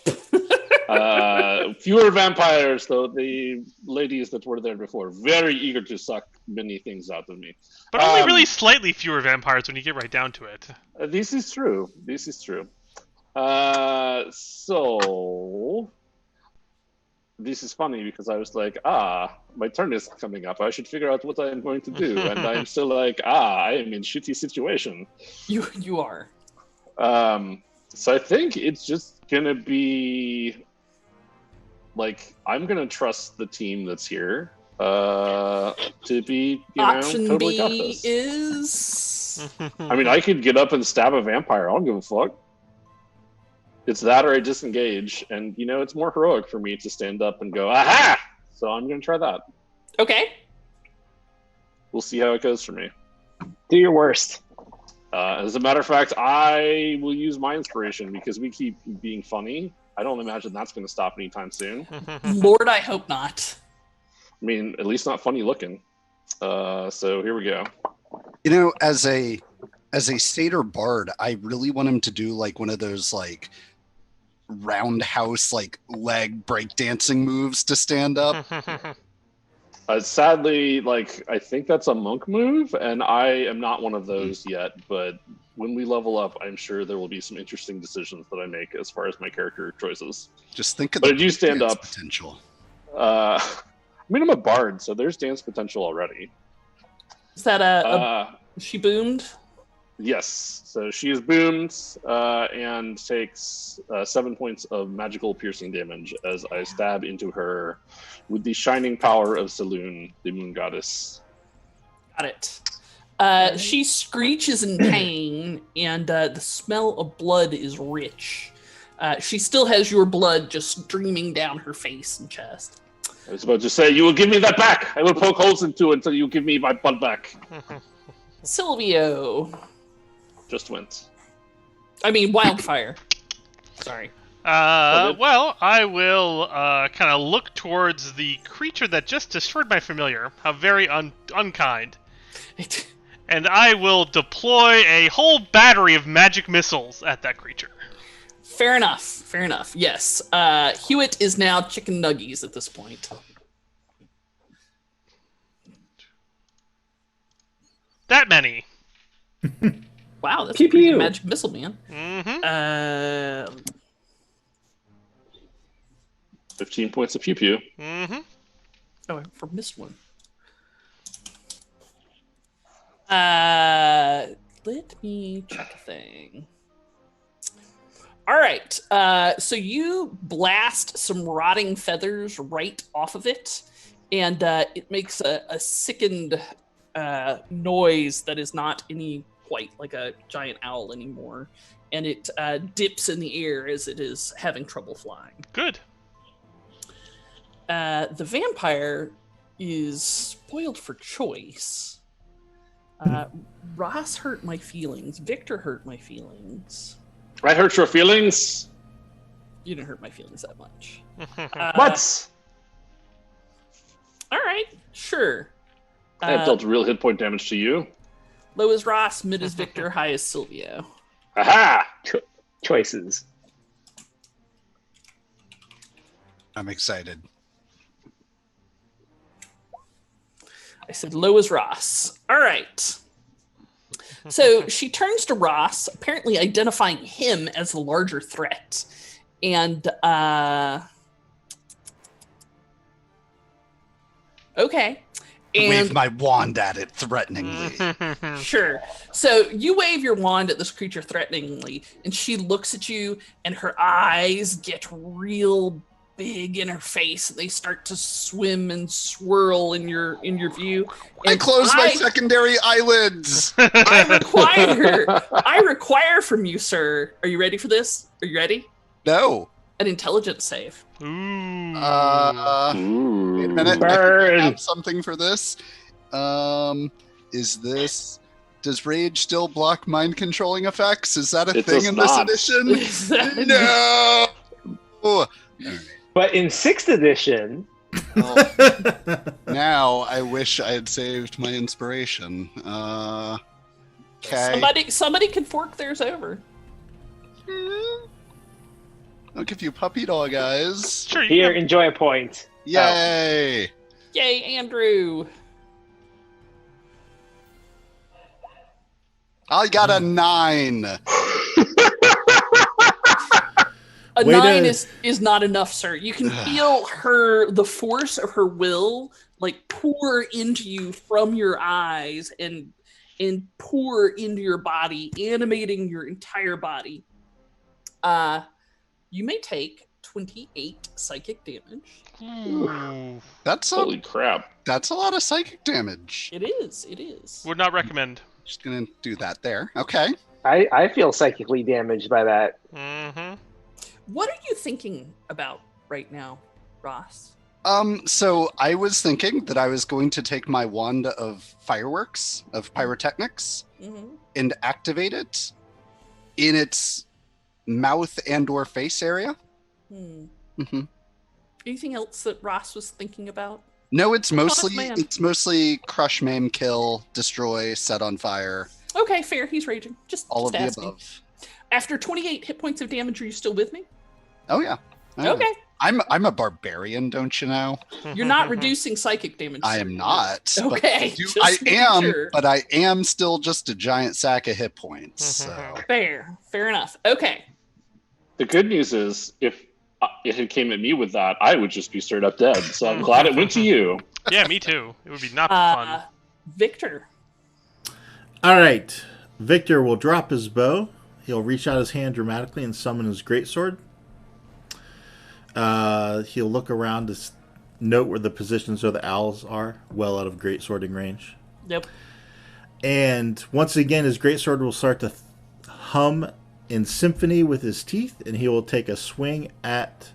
Speaker 3: Fewer vampires, though the ladies that were there before, very eager to suck many things out of me.
Speaker 4: But only really slightly fewer vampires when you get right down to it.
Speaker 3: This is true. This is true. So this is funny because I was like, my turn is coming up. I should figure out what I am going to do. And I'm still like, I am in shitty situation.
Speaker 1: You are.
Speaker 3: So I think it's just gonna be like I'm gonna trust the team that's here to be
Speaker 1: Option
Speaker 3: totally got
Speaker 1: B
Speaker 3: this.
Speaker 1: is
Speaker 3: I mean, I could get up and stab a vampire. I don't give a fuck. It's that or I disengage, and it's more heroic for me to stand up and go, aha! So I'm gonna try that.
Speaker 1: okay.
Speaker 3: We'll see how it goes for me.
Speaker 2: Do your worst.
Speaker 3: As a matter of fact, I will use my inspiration because we keep being funny. I don't imagine that's going to stop anytime soon.
Speaker 1: Lord, I hope not.
Speaker 3: I mean, at least not funny looking. So here we go.
Speaker 6: As a satyr bard, I really want him to do like one of those like roundhouse like leg breakdancing moves to stand up.
Speaker 3: Sadly, I think that's a monk move, and I am not one of those yet. But when we level up, I'm sure there will be some interesting decisions that I make as far as my character choices.
Speaker 6: Just think of
Speaker 3: But
Speaker 6: the
Speaker 3: I do stand
Speaker 6: dance
Speaker 3: up.
Speaker 6: potential.
Speaker 3: I mean, I'm a bard, so there's dance potential already.
Speaker 1: Is that she boomed?
Speaker 3: Yes. So she is boomed and takes 7 points of magical piercing damage as I stab into her with the shining power of Saloon, the moon goddess.
Speaker 1: Got it. She screeches in pain, and the smell of blood is rich. She still has your blood just streaming down her face and chest.
Speaker 3: I was about to say, you will give me that back. I will poke holes into it until you give me my blood back.
Speaker 1: Silvio.
Speaker 3: Just went.
Speaker 1: I mean, Wildfire. Sorry.
Speaker 4: Well, I will kind of look towards the creature that just destroyed my familiar. How very unkind. And I will deploy a whole battery of magic missiles at that creature.
Speaker 1: Fair enough. Fair enough. Yes. Hewitt is now chicken nuggies at this point.
Speaker 4: That many.
Speaker 1: Wow, that's
Speaker 2: Pew
Speaker 1: a pretty
Speaker 2: pew.
Speaker 1: good magic missile, man.
Speaker 4: Mm-hmm.
Speaker 3: 15 points of pew pew.
Speaker 4: Mm-hmm.
Speaker 1: Oh, I missed one. Let me check a thing. All right. So you blast some rotting feathers right off of it, and it makes a sickened noise that is not any quite like a giant owl anymore, and it dips in the air as it is having trouble flying.
Speaker 4: Good.
Speaker 1: The vampire is spoiled for choice. Ross hurt my feelings. Victor hurt my feelings.
Speaker 3: I hurt your feelings.
Speaker 1: You didn't hurt my feelings that much.
Speaker 2: What?
Speaker 1: All right, sure.
Speaker 3: I have dealt real hit point damage to you.
Speaker 1: Low is Ross, mid is Victor, high is Silvio.
Speaker 3: Aha!
Speaker 2: Choices.
Speaker 6: I'm excited.
Speaker 1: I said low is Ross. All right. So she turns to Ross, apparently identifying him as the larger threat. And, okay. And
Speaker 6: Wave my wand at it threateningly.
Speaker 1: sure. So you wave your wand at this creature threateningly, and she looks at you, and her eyes get real big in her face. They start to swim and swirl in your view.
Speaker 6: I
Speaker 1: And
Speaker 6: close my secondary eyelids.
Speaker 1: I require from you, sir. Are you ready for this? Are you ready?
Speaker 6: No.
Speaker 1: An intelligence save.
Speaker 4: Ooh.
Speaker 6: Wait a minute.
Speaker 2: Burn.
Speaker 6: I have something for this. Does rage still block mind controlling effects? Is that a
Speaker 3: It
Speaker 6: thing
Speaker 3: does
Speaker 6: in
Speaker 3: not.
Speaker 6: this edition? No.
Speaker 2: But in 6th edition,
Speaker 6: Now I wish I had saved my inspiration. Okay.
Speaker 1: Somebody can fork theirs over.
Speaker 6: I'll give you puppy dog eyes.
Speaker 4: Sure, you
Speaker 2: here,
Speaker 4: can-
Speaker 2: enjoy a point.
Speaker 6: Yay!
Speaker 1: Yay, Andrew.
Speaker 6: I got a 9.
Speaker 1: A
Speaker 5: Way
Speaker 1: 9
Speaker 5: to-
Speaker 1: is not enough, sir. You can feel the force of her will, like pour into you from your eyes and pour into your body, animating your entire body. You may take 28 psychic damage.
Speaker 4: Ooh.
Speaker 6: That's
Speaker 3: Holy crap.
Speaker 6: a lot of psychic damage.
Speaker 1: It is.
Speaker 4: Would not recommend.
Speaker 6: Just gonna do that there. Okay.
Speaker 2: I feel psychically damaged by that.
Speaker 4: Mm-hmm.
Speaker 1: What are you thinking about right now, Ross?
Speaker 6: So I was thinking that I was going to take my wand of fireworks, of pyrotechnics,
Speaker 1: Mm-hmm.
Speaker 6: and activate it in its mouth and or face area. Mm-hmm.
Speaker 1: Anything else that Ross was thinking about?
Speaker 6: No, it's mostly
Speaker 1: man.
Speaker 6: crush, maim, kill, destroy, set on fire,
Speaker 1: Okay, fair. He's raging.
Speaker 6: all of
Speaker 1: just
Speaker 6: the
Speaker 1: asking.
Speaker 6: above.
Speaker 1: After 28 hit points of damage, are you still with me?
Speaker 6: Oh yeah. Oh.
Speaker 1: Okay.
Speaker 6: I'm a barbarian, don't you know?
Speaker 1: You're not reducing psychic damage.
Speaker 6: I
Speaker 1: sir.
Speaker 6: am not. but
Speaker 1: Okay.
Speaker 6: do-
Speaker 1: just
Speaker 6: I
Speaker 1: making
Speaker 6: am,
Speaker 1: sure.
Speaker 6: but I am still just a giant sack of hit points. So
Speaker 1: Fair enough. Okay.
Speaker 3: The good neuse is, if it had came at me with that, I would just be straight up dead. So I'm glad it went to you.
Speaker 4: Yeah, me too. It would be not fun.
Speaker 1: Victor.
Speaker 5: All right. Victor will drop his bow. He'll reach out his hand dramatically and summon his greatsword. He'll look around to note where the positions of the owls are, well out of greatswording range.
Speaker 1: Yep.
Speaker 5: And once again, his greatsword will start to hum in symphony with his teeth, and he will take a swing at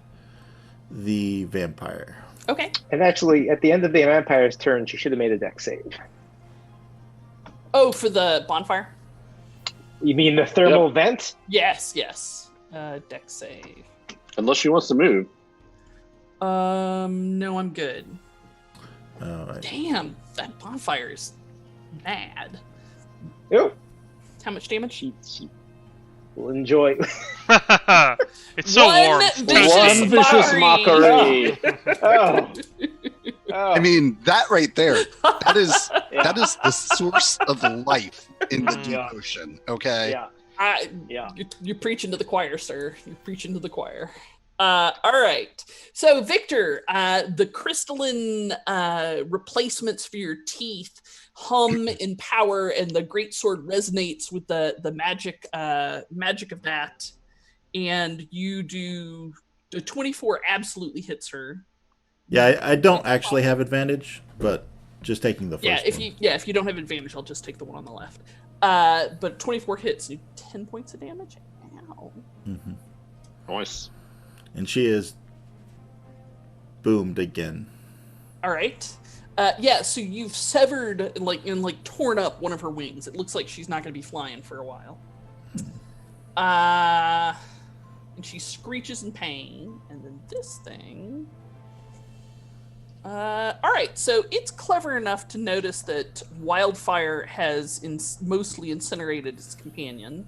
Speaker 5: the vampire.
Speaker 1: Okay.
Speaker 2: And actually, at the end of the vampire's turn, she should have made a dex save.
Speaker 1: Oh, for the bonfire?
Speaker 2: You mean the thermal vent?
Speaker 1: Yes. Dex save.
Speaker 3: Unless she wants to move.
Speaker 1: No, I'm good.
Speaker 5: All right.
Speaker 1: Damn, that bonfire is mad.
Speaker 2: Oh,
Speaker 1: How much damage?
Speaker 2: she will enjoy.
Speaker 4: It's so
Speaker 1: One
Speaker 4: warm.
Speaker 1: vicious
Speaker 2: One vicious
Speaker 1: mockery.
Speaker 2: Oh.
Speaker 6: I mean, that right there, that is the source of life in the deep
Speaker 2: Yeah.
Speaker 6: ocean. Okay.
Speaker 2: Yeah, yeah.
Speaker 1: You're preaching to the choir, sir. You're preaching to the choir. All right. So, Victor, the crystalline replacements for your teeth hum in power, and the greatsword resonates with the magic of that. And you do the 24 absolutely hits her.
Speaker 5: Yeah, I don't actually have advantage, but just taking the first
Speaker 1: Yeah, if
Speaker 5: one.
Speaker 1: you don't have advantage, I'll just take the one on the left. But 24 hits, you 10 points of damage. Ow.
Speaker 5: Mm-hmm.
Speaker 3: Nice.
Speaker 5: And she is boomed again.
Speaker 1: All right. Yeah, so you've severed and torn up one of her wings. It looks like she's not going to be flying for a while. And she screeches in pain. And then this thing. All right, so it's clever enough to notice that Wildfire has mostly incinerated its companion.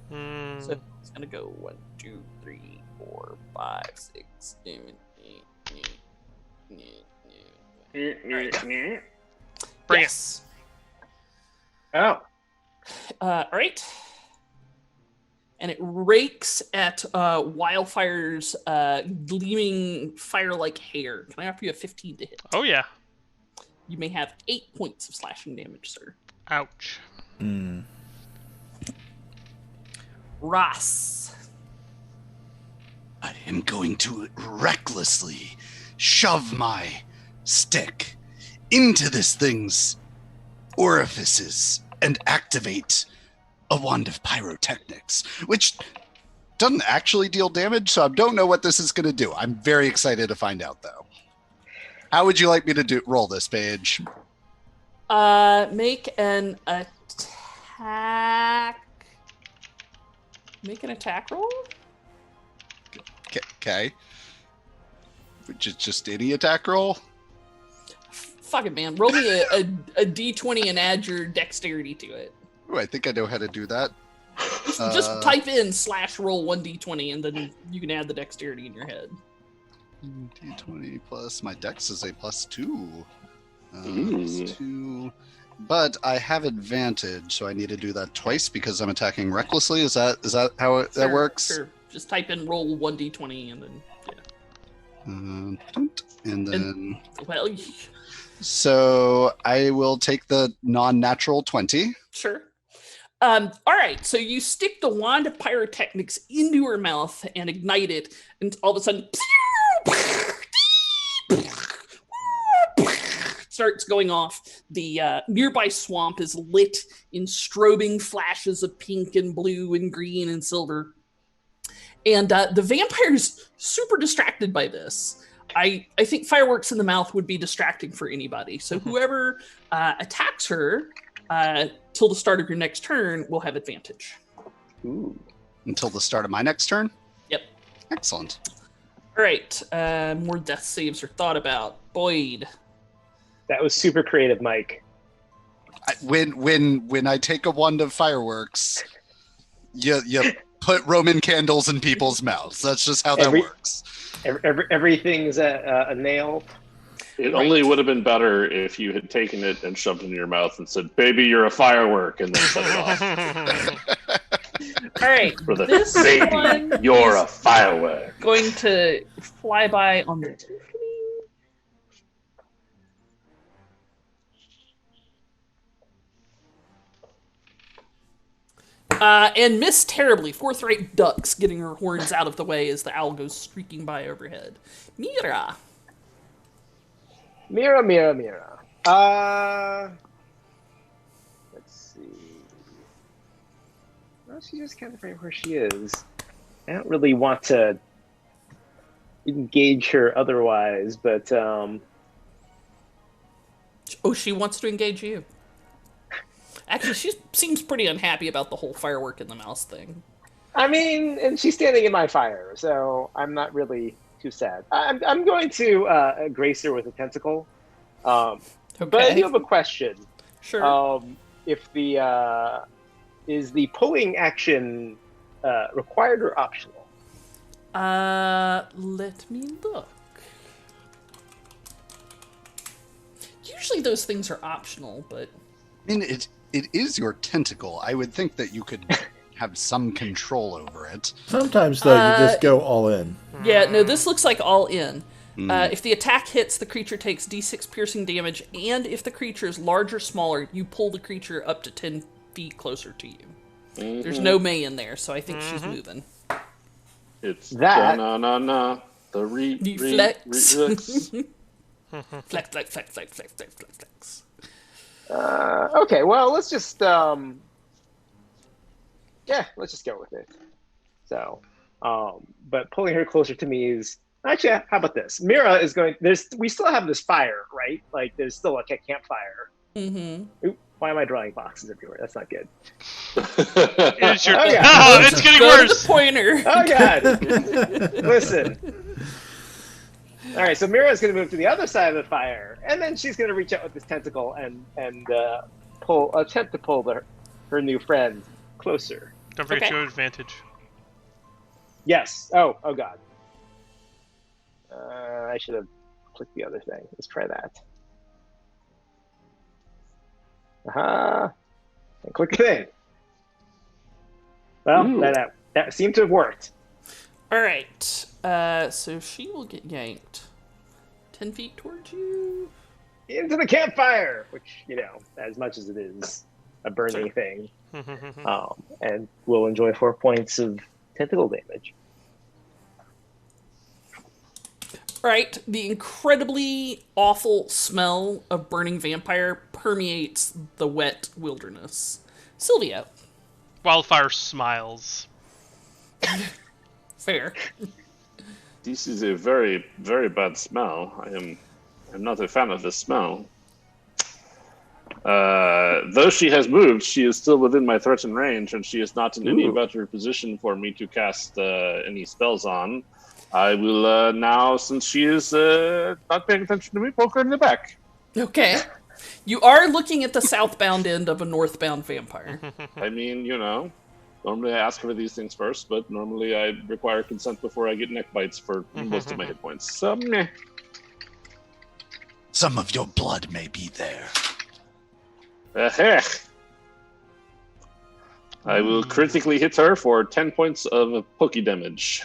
Speaker 1: So it's going to go 1, 2, 3, 4, 5, 6, 7, 8, 9, 10.
Speaker 4: Bring
Speaker 1: yes.
Speaker 2: Oh.
Speaker 1: All right. And it rakes at Wildfire's gleaming fire-like hair. Can I offer you a 15 to hit?
Speaker 4: Oh, yeah.
Speaker 1: You may have 8 points of slashing damage, sir.
Speaker 4: Ouch.
Speaker 1: Ross.
Speaker 6: I am going to recklessly shove my stick into this thing's orifices and activate a wand of pyrotechnics, which doesn't actually deal damage, so I don't know what this is going to do. I'm very excited to find out, though. How would you like me to roll this, Paige?
Speaker 1: Make an attack. Make an attack roll?
Speaker 6: Okay. Just any attack roll?
Speaker 1: Fuck it, man. Roll me a d20 and add your dexterity to it.
Speaker 6: Ooh, I think I know how to do that.
Speaker 1: Just type in /roll 1d20 and then you can add the dexterity in your head.
Speaker 6: D20 plus my dex is a +2. +2. But I have advantage, so I need to do that twice because I'm attacking recklessly. Is that how that works?
Speaker 1: Sure. Just type in roll 1d20 and then
Speaker 6: and then.
Speaker 1: Well,
Speaker 6: So I will take the non-natural 20.
Speaker 1: Sure. All right, so you stick the wand of pyrotechnics into her mouth and ignite it, and all of a sudden, starts going off. The nearby swamp is lit in strobing flashes of pink and blue and green and silver. And the vampire's super distracted by this. I think fireworks in the mouth would be distracting for anybody. So whoever attacks her till the start of your next turn will have advantage.
Speaker 6: Ooh. Until the start of my next turn?
Speaker 1: Yep.
Speaker 6: Excellent.
Speaker 1: All right. More death saves are thought about. Boyd.
Speaker 2: That was super creative, Mike.
Speaker 6: When I take a wand of fireworks, you put Roman candles in people's mouths. That's just how that works.
Speaker 2: Everything's a nail.
Speaker 3: It only would have been better if you had taken it and shoved it in your mouth and said, "Baby, you're a firework," and then set it off.
Speaker 1: All right.
Speaker 3: For the
Speaker 1: this
Speaker 3: baby,
Speaker 1: one
Speaker 3: you're a firework.
Speaker 1: going to fly by on the Tiffany. And miss terribly. Forthright ducks, getting her horns out of the way as the owl goes streaking by overhead. Mira.
Speaker 2: Mira. Let's see. Well, she's just kind of right where she is. I don't really want to engage her otherwise, but
Speaker 1: Oh, she wants to engage you. Actually, she seems pretty unhappy about the whole firework in the mouse thing.
Speaker 2: I mean, and she's standing in my fire, so I'm not really too sad. I'm going to grace her with a tentacle.
Speaker 1: Okay.
Speaker 2: But I do have a question.
Speaker 1: Sure.
Speaker 2: If the is the pulling action required or optional?
Speaker 1: Let me look. Usually those things are optional, but
Speaker 6: I mean, it is your tentacle. I would think that you could have some control over it.
Speaker 5: Sometimes, though, you just go all in.
Speaker 1: yeah, no, this looks like all in. If the attack hits, the creature takes d6 piercing damage, and if the creature is large or smaller, you pull the creature up to 10 feet closer to you. There's no May in there, so I think she's moving.
Speaker 3: It's
Speaker 2: that.
Speaker 3: na the
Speaker 1: Reflex. Flex.
Speaker 2: Okay, well, let's just let's just go with it. So, but pulling her closer to me is Actually, how about this? Mira is going. We still have this fire, right? Like there's still like a campfire.
Speaker 1: Mm-hmm.
Speaker 2: Ooh, why am I drawing boxes everywhere? That's not good.
Speaker 4: It's your.
Speaker 2: Oh, yeah.
Speaker 4: No, it's getting
Speaker 1: Go to
Speaker 4: worse.
Speaker 1: the pointer.
Speaker 2: Oh god! Listen. All right, so Mira's going to move to the other side of the fire, and then she's going to reach out with this tentacle and attempt to pull her new friend closer.
Speaker 4: Don't forget
Speaker 1: Okay.
Speaker 4: your advantage.
Speaker 2: Yes. Oh god. I should have clicked the other thing. Let's try that. And click the thing. Well,
Speaker 3: Ooh.
Speaker 2: that seemed to have worked.
Speaker 1: All right. So she will get yanked 10 feet towards you.
Speaker 2: Into the campfire, which, as much as it is a burning thing, and will enjoy 4 points of tentacle damage.
Speaker 1: All right. The incredibly awful smell of burning vampire permeates the wet wilderness. Silvio.
Speaker 4: Wildfire smiles.
Speaker 1: Fair.
Speaker 3: This is a very, very bad smell. I'm not a fan of this smell. Though she has moved, she is still within my threatened range, and she is not in any better position for me to cast any spells on. I will now, since she is not paying attention to me, poke her in the back.
Speaker 1: Okay. You are looking at the southbound end of a northbound vampire.
Speaker 3: I mean, normally I ask for these things first, but normally I require consent before I get neck bites for most of my hit points. So, meh.
Speaker 6: Some of your blood may be there.
Speaker 3: Heck. I will critically hit her for 10 points of pokey damage.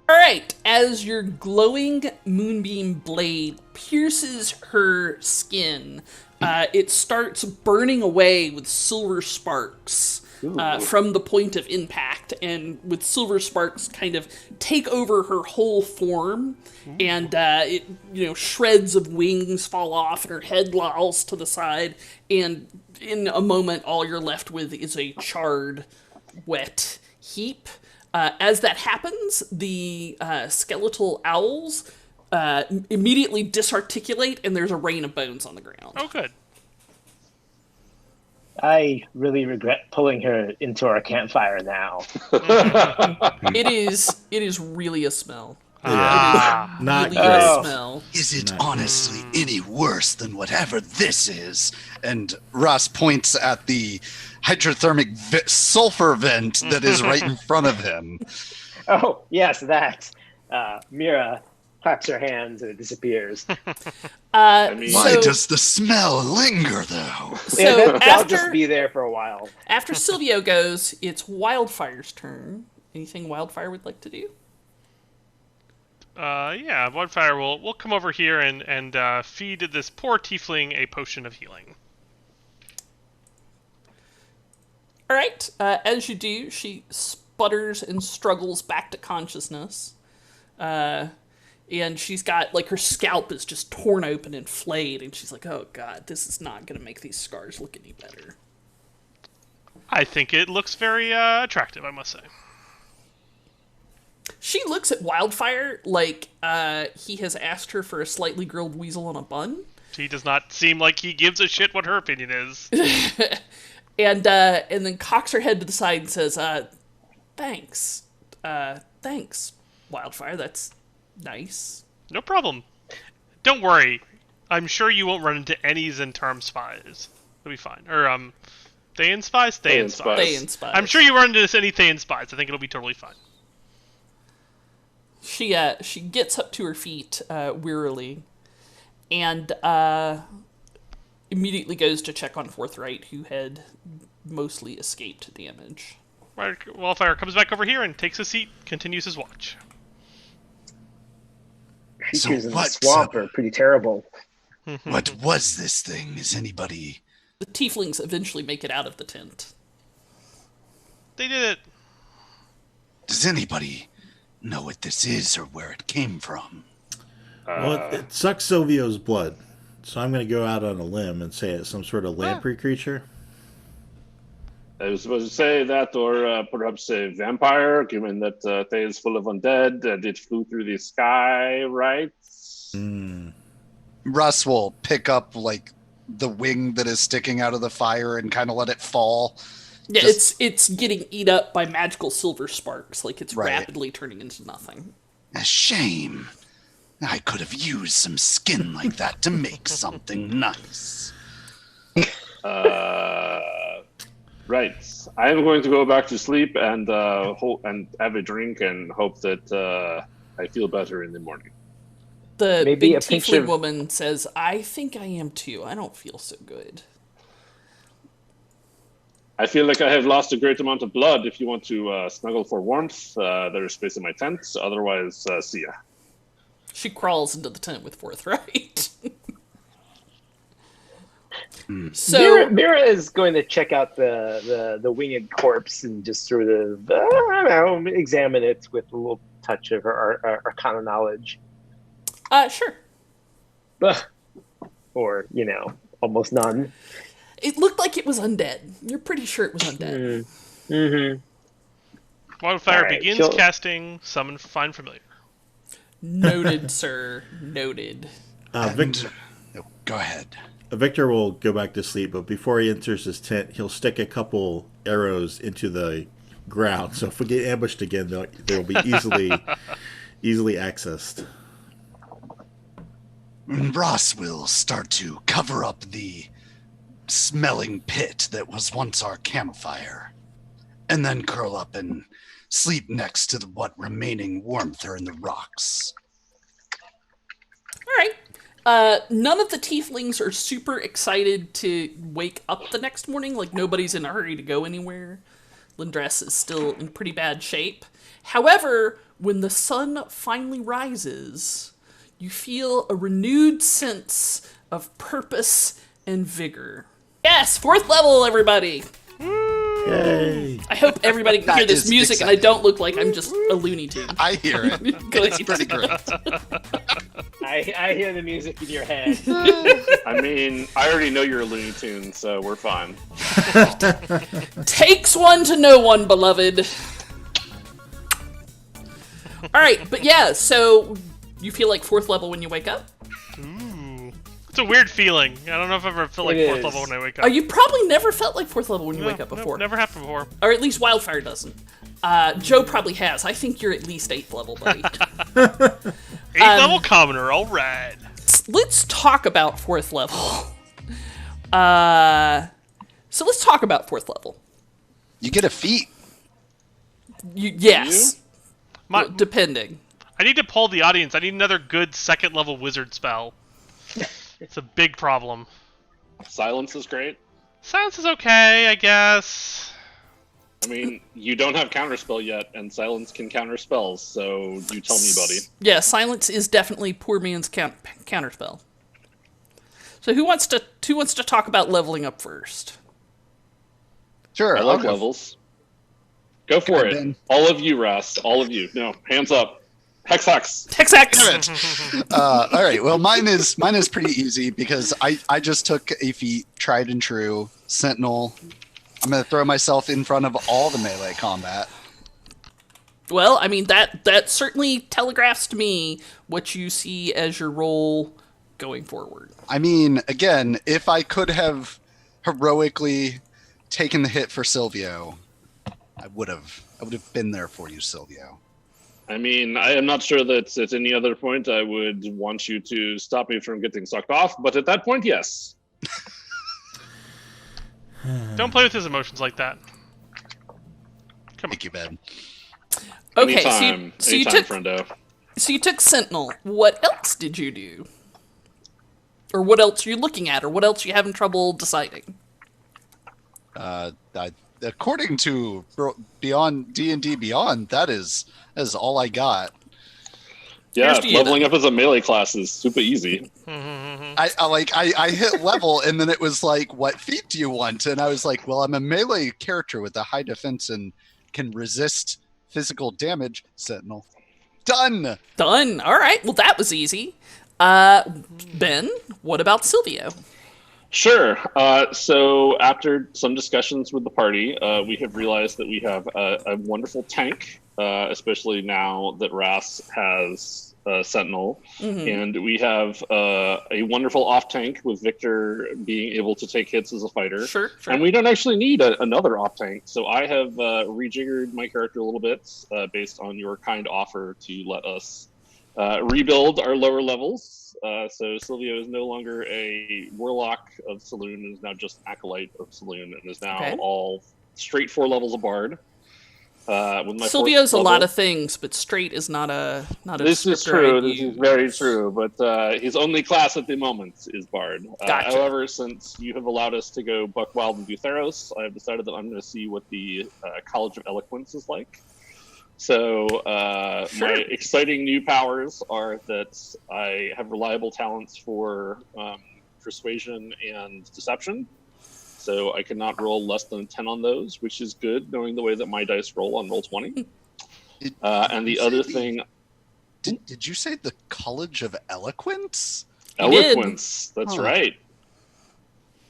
Speaker 1: All right, as your glowing moonbeam blade pierces her skin, it starts burning away with silver sparks from the point of impact, and with silver sparks kind of take over her whole form, and shreds of wings fall off, and her head lolls to the side, and in a moment, all you're left with is a charred, wet heap. As that happens, the skeletal owls immediately disarticulate, and there's a rain of bones on the ground.
Speaker 4: Oh, good.
Speaker 2: I really regret pulling her into our campfire now.
Speaker 1: It is really a smell.
Speaker 5: Yeah.
Speaker 1: It is
Speaker 5: Not
Speaker 1: really
Speaker 5: great.
Speaker 1: a smell.
Speaker 6: Is it honestly any worse than whatever this is? And Ross points at the hydrothermic sulfur vent that is right in front of him.
Speaker 2: Oh, yes, that. Mira claps her hands and it disappears.
Speaker 6: Why
Speaker 1: So-
Speaker 6: does the smell linger, though?
Speaker 1: So
Speaker 2: I'll just be there for a while.
Speaker 1: after Silvio goes, it's Wildfire's turn. Anything Wildfire would like to do?
Speaker 4: Yeah, Wildfire will come over here and feed this poor tiefling a potion of healing.
Speaker 1: All right. As you do, she sputters and struggles back to consciousness. And she's got, her scalp is just torn open and flayed, and she's like, oh god, this is not going to make these scars look any better.
Speaker 4: I think it looks very attractive, I must say.
Speaker 1: She looks at Wildfire like he has asked her for a slightly grilled weasel on a bun.
Speaker 4: He does not seem like he gives a shit what her opinion is.
Speaker 1: And then cocks her head to the side and says, thanks. Thanks, Wildfire. That's nice.
Speaker 4: No problem. Don't worry. I'm sure you won't run into any Zentarum spies. It'll be fine. Or, Thayan spies? Thayan spies.
Speaker 1: Thayan spies.
Speaker 4: I'm sure you run into any Thayan spies. I think it'll be totally fine.
Speaker 1: She gets up to her feet wearily, and immediately goes to check on Forthright, who had mostly escaped damage.
Speaker 4: Wildfire comes back over here and takes a seat, continues his watch.
Speaker 2: Creatures in the
Speaker 6: what,
Speaker 2: swamp are pretty terrible.
Speaker 6: What was this thing? Is anybody...
Speaker 1: The tieflings eventually make it out of the tent.
Speaker 4: They did it.
Speaker 6: Does anybody know what this is or where it came from?
Speaker 5: Well, it sucks Silvio's blood, so I'm going to go out on a limb and say it's some sort of lamprey creature.
Speaker 3: I was supposed to say that, or perhaps a vampire, given that Thay is full of undead, and it flew through the sky, right?
Speaker 6: Russ will pick up like the wing that is sticking out of the fire and kind of let it fall.
Speaker 1: Yeah, it's getting eat up by magical silver sparks, like it's
Speaker 6: Right.
Speaker 1: rapidly turning into nothing.
Speaker 6: A shame. I could have used some skin like that to make something nice.
Speaker 3: Right. I am going to go back to sleep and have a drink and hope that I feel better in the morning.
Speaker 1: The
Speaker 2: Maybe
Speaker 1: big
Speaker 2: a pinch
Speaker 1: tiefling
Speaker 2: of-
Speaker 1: woman says, I think I am too. I don't feel so good.
Speaker 3: I feel like I have lost a great amount of blood. If you want to snuggle for warmth, there is space in my tent. Otherwise, see ya.
Speaker 1: She crawls into the tent with Forthright. So,
Speaker 2: Mira is going to check out the winged corpse and just sort of, I don't know, examine it with a little touch of her arcana knowledge.
Speaker 1: sure.
Speaker 2: Or, almost none.
Speaker 1: It looked like it was undead. You're pretty sure it was undead.
Speaker 4: Wildfire
Speaker 2: All right,
Speaker 4: begins
Speaker 2: she'll-
Speaker 4: casting Summon Find Familiar.
Speaker 1: Noted, sir. Noted.
Speaker 6: Go ahead.
Speaker 5: Victor will go back to sleep, but before he enters his tent, he'll stick a couple arrows into the ground. So if we get ambushed again, they'll be easily accessed.
Speaker 6: Ross will start to cover up the smelling pit that was once our campfire, and then curl up and sleep next to what remaining warmth are in the rocks.
Speaker 1: All right. None of the tieflings are super excited to wake up the next morning. Like, nobody's in a hurry to go anywhere. Lindress is still in pretty bad shape. However, when the sun finally rises, you feel a renewed sense of purpose and vigor. Yes, 4th level, everybody!
Speaker 5: Yay!
Speaker 1: I hope everybody can
Speaker 6: That
Speaker 1: hear this
Speaker 6: is
Speaker 1: music and I don't look like I'm just a Looney Tune.
Speaker 6: I hear it.
Speaker 1: Good.
Speaker 6: It's pretty great.
Speaker 2: I hear the music in your head.
Speaker 3: I mean, I already know you're a Looney Tune, so we're fine.
Speaker 1: Takes one to know one, beloved. Alright, but yeah, so you feel like 4th level when you wake up?
Speaker 4: Ooh. It's a weird feeling. I don't know if I've ever felt like
Speaker 2: It
Speaker 4: 4th
Speaker 2: is.
Speaker 4: level when I wake up.
Speaker 1: Oh, you probably never felt like 4th level when you
Speaker 4: No,
Speaker 1: wake up
Speaker 4: no,
Speaker 1: before.
Speaker 4: never happened before.
Speaker 1: Or at least Wildfire doesn't. Joe probably has. I think you're at least 8th level, buddy.
Speaker 4: 8th level commoner, alright.
Speaker 1: Let's talk about 4th level. So let's talk about 4th level.
Speaker 6: You get a feat.
Speaker 1: Yes.
Speaker 4: My,
Speaker 1: Depending.
Speaker 4: I need to poll the audience. I need another good 2nd level wizard spell. It's a big problem.
Speaker 3: Silence is great.
Speaker 4: Silence is okay, I guess.
Speaker 3: I mean, you don't have counterspell yet, and silence can counter spells, so you tell me, buddy.
Speaker 1: Yeah, silence is definitely poor man's counterspell. So who wants to talk about leveling up first?
Speaker 6: Sure.
Speaker 3: I like
Speaker 6: I'll go.
Speaker 3: levels. Go for
Speaker 6: ahead,
Speaker 3: it.
Speaker 6: Ben.
Speaker 3: All of you, Ras. All of you. No, hands up. Hex.
Speaker 1: Hexax!
Speaker 6: All right. Well, mine is pretty easy because I just took a feat, tried and true, Sentinel. I'm gonna throw myself in front of all the melee combat.
Speaker 1: Well, I mean, that certainly telegraphs to me what you see as your role going forward.
Speaker 6: I mean, again, if I could have heroically taken the hit for Silvio, I would have been there for you, Silvio.
Speaker 3: I mean, I am not sure that at any other point I would want you to stop me from getting sucked off, but at that point, yes.
Speaker 4: Don't play with his emotions like that. Come on.
Speaker 6: Thank you, Ben.
Speaker 1: Okay,
Speaker 3: Anytime,
Speaker 1: so you
Speaker 3: anytime,
Speaker 1: took
Speaker 3: friendo.
Speaker 1: so you took Sentinel. What else did you do? Or what else are you looking at? Or what else are you having trouble deciding?
Speaker 6: According to Beyond D&D Beyond, that is all I got.
Speaker 3: Yeah,
Speaker 1: Here's to you,
Speaker 3: leveling
Speaker 1: then.
Speaker 3: up as a melee class is super easy.
Speaker 6: I hit level and then it was like, what feat do you want? And I was like, well, I'm a melee character with a high defense and can resist physical damage. Sentinel. Done.
Speaker 1: Done. All right. Well, that was easy. Ben, what about Silvio?
Speaker 3: Sure. So after some discussions with the party, we have realized that we have a wonderful tank, especially now that Ras has Sentinel, and we have a wonderful off tank with Victor being able to take hits as a fighter.
Speaker 1: Sure.
Speaker 3: And we don't actually need another off tank, so I have rejiggered my character a little bit based on your kind offer to let us rebuild our lower levels. So Silvio is no longer a warlock of Saloon, and is now just acolyte of Saloon, and is now all straight 4 levels of bard. With my
Speaker 1: Silvio's a lot of things, but straight is not a
Speaker 3: This is true. This is very true. But his only class at the moment is bard.
Speaker 1: Gotcha.
Speaker 3: However, since you have allowed us to go buck wild and do Theros, I have decided that I'm going to see what the College of Eloquence is like. So my exciting new powers are that I have reliable talents for persuasion and deception. So I cannot roll less than 10 on those, which is good, knowing the way that my dice roll on roll 20. And the other thing...
Speaker 6: Did you say the College of Eloquence?
Speaker 3: Eloquence, that's right.